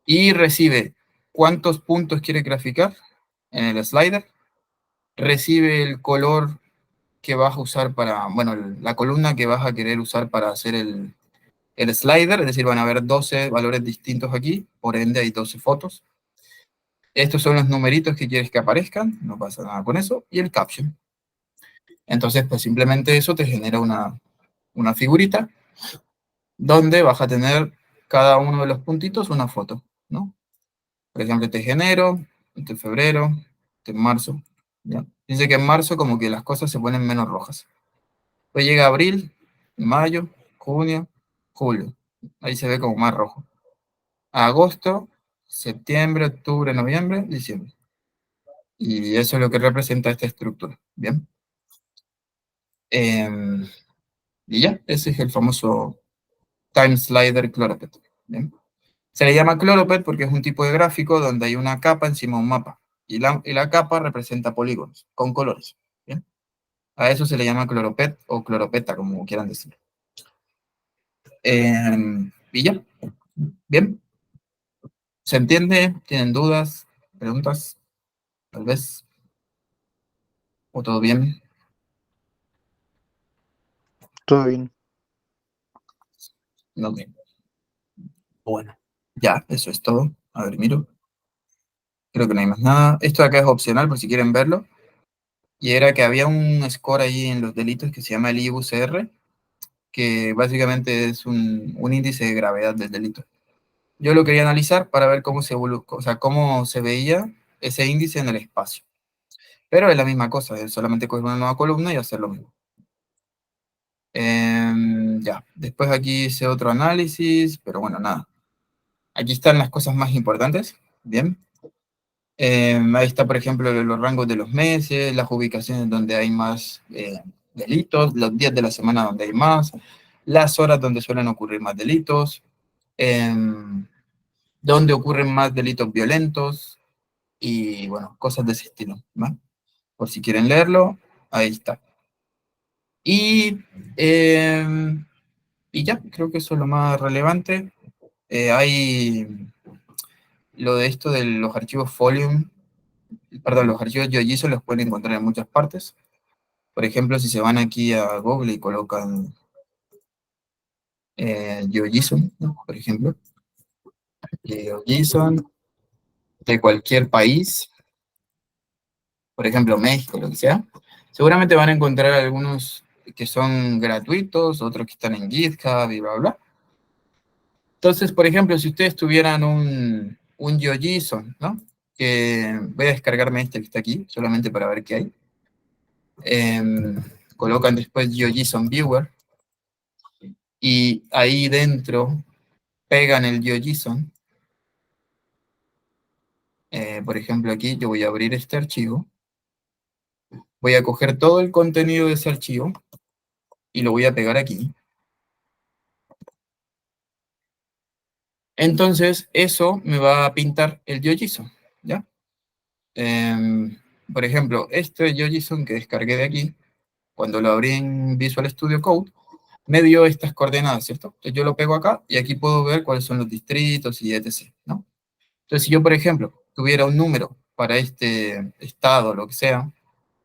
Y recibe cuántos puntos quiere graficar en el slider, recibe el color que vas a usar para, bueno, la columna que vas a querer usar para hacer el slider, es decir, van a haber 12 valores distintos aquí, por ende hay 12 fotos. Estos son los numeritos que quieres que aparezcan, no pasa nada con eso, y el caption. Entonces, pues simplemente eso te genera una figurita donde vas a tener cada uno de los puntitos una foto, ¿no? Por ejemplo, este es enero, este es febrero, este es marzo, ¿ya? Dice que en marzo como que las cosas se ponen menos rojas. Después llega abril, mayo, junio, julio. Ahí se ve como más rojo. Agosto, septiembre, octubre, noviembre, diciembre. Y eso es lo que representa esta estructura. Bien. Y ya, ese es el famoso Time Slider Chloropet. Bien. Se le llama Chloropet porque es un tipo de gráfico donde hay una capa encima de un mapa. Y la capa representa polígonos con colores. ¿Bien? A eso se le llama Chloropet o Chloropeta, como quieran decir. Y ya. Bien. ¿Se entiende? ¿Tienen dudas? ¿Preguntas? Tal vez. ¿O todo bien? Todo bien. No bien. Bueno. Ya, eso es todo. A ver, miro. Creo que no hay más nada. Esto de acá es opcional por si quieren verlo. Y era que había un score ahí en los delitos que se llama el IUCR, que básicamente es un índice de gravedad del delito. Yo lo quería analizar para ver cómo o sea, cómo se veía ese índice en el espacio. Pero es la misma cosa, es solamente coger una nueva columna y hacer lo mismo. Ya, después aquí hice otro análisis, pero bueno, nada. Aquí están las cosas más importantes, ¿bien? Ahí está, por ejemplo, los rangos de los meses, las ubicaciones donde hay más delitos, los días de la semana donde hay más, las horas donde suelen ocurrir más delitos, donde ocurren más delitos violentos y, bueno, cosas de ese estilo, ¿va? Por si quieren leerlo, ahí está. Y, y ya, creo que eso es lo más relevante. Hay lo de esto de los archivos Folium, perdón, los archivos GeoJSON los pueden encontrar en muchas partes. Por ejemplo, si se van aquí a Google y colocan GeoJSON, ¿no? Por ejemplo, GeoJSON de cualquier país, por ejemplo, México, lo que sea, seguramente van a encontrar algunos que son gratuitos, otros que están en GitHub y bla, bla. Entonces, por ejemplo, si ustedes tuvieran un GeoJSON, ¿no? Que voy a descargarme este que está aquí, solamente para ver qué hay. Colocan después GeoJSON Viewer, y ahí dentro pegan el GeoJSON. Por ejemplo, aquí yo voy a abrir este archivo, voy a coger todo el contenido de ese archivo y lo voy a pegar aquí. Entonces, eso me va a pintar el GeoJSON, ¿ya? Por ejemplo, este GeoJSON que descargué de aquí, cuando lo abrí en Visual Studio Code, me dio estas coordenadas, ¿cierto? Entonces yo lo pego acá y aquí puedo ver cuáles son los distritos y etc., ¿no? Entonces, si yo, por ejemplo, tuviera un número para este estado, lo que sea,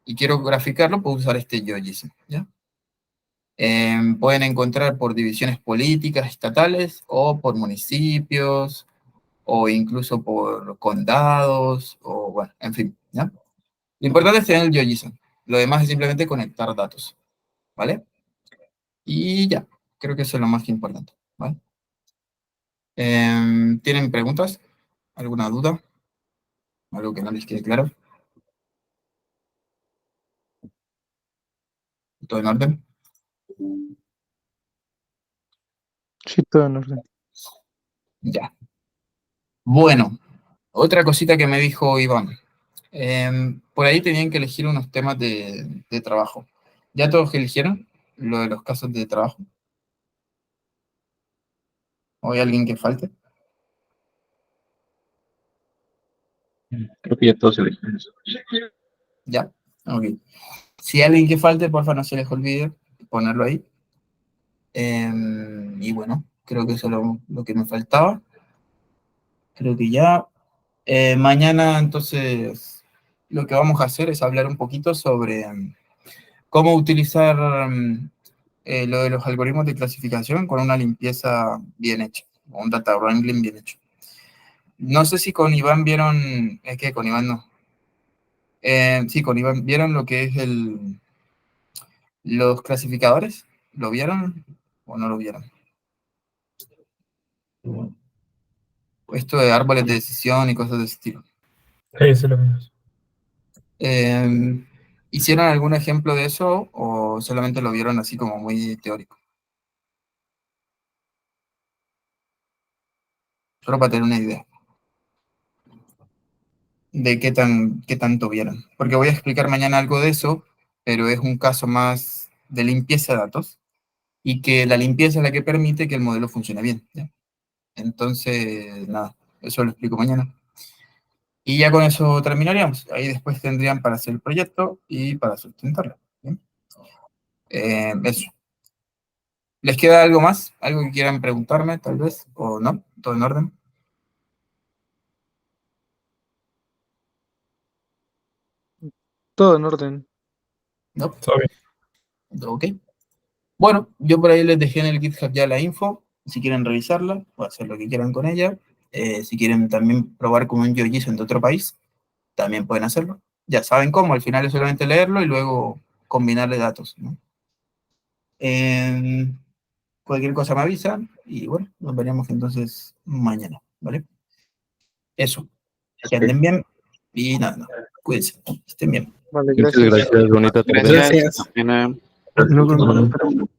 y quiero graficarlo, puedo usar este GeoJSON, ¿ya? Pueden encontrar por divisiones políticas estatales o por municipios o incluso por condados o bueno, en fin, ¿ya? Lo importante es tener el GeoJSON. Lo demás es simplemente conectar datos, ¿vale? Y ya, creo que eso es lo más importante, ¿vale? ¿Tienen preguntas? ¿Alguna duda? ¿Algo que no les quede claro? ¿Todo en orden? Sí, todo en orden. Ya. Bueno, otra cosita que me dijo Iván. Por ahí tenían que elegir unos temas de trabajo. ¿Ya todos eligieron lo de los casos de trabajo? ¿O hay alguien que falte? Creo que ya todos elegimos. ¿Ya? Ok. Si hay alguien que falte, porfa, no se les olvide ponerlo ahí. Y bueno, creo que eso es lo que me faltaba. Creo que ya. Mañana, entonces, lo que vamos a hacer es hablar un poquito sobre cómo utilizar lo de los algoritmos de clasificación con una limpieza bien hecha, o un data wrangling bien hecho. No sé si con Iván vieron, es que con Iván no. Sí, con Iván vieron lo que es los clasificadores. ¿Lo vieron o no lo vieron? Esto de árboles de decisión y cosas de ese estilo. Sí, sí lo vimos. ¿Hicieron algún ejemplo de eso o solamente lo vieron así como muy teórico? Solo para tener una idea de qué tanto vieron. Porque voy a explicar mañana algo de eso, pero es un caso más de limpieza de datos y que la limpieza es la que permite que el modelo funcione bien, ¿ya? Entonces, nada, eso lo explico mañana. Y ya con eso terminaríamos. Ahí después tendrían para hacer el proyecto y para sustentarlo. ¿Bien? Eso. ¿Les queda algo más? ¿Algo que quieran preguntarme, tal vez? ¿O no? ¿Todo en orden? Todo en orden. ¿No? Está bien. Ok. Bueno, yo por ahí les dejé en el GitHub ya la info. Si quieren revisarla o hacer lo que quieran con ella. Si quieren también probar con un GeoJSON de otro país, también pueden hacerlo. Ya saben cómo, al final es solamente leerlo y luego combinarle datos, ¿no? Cualquier cosa me avisan y bueno, nos veremos entonces mañana, ¿vale? Eso, que anden bien y nada, no, cuídense, que estén bien. Vale, Muchas gracias. gracias, bonita tarde. Gracias. Nos vemos.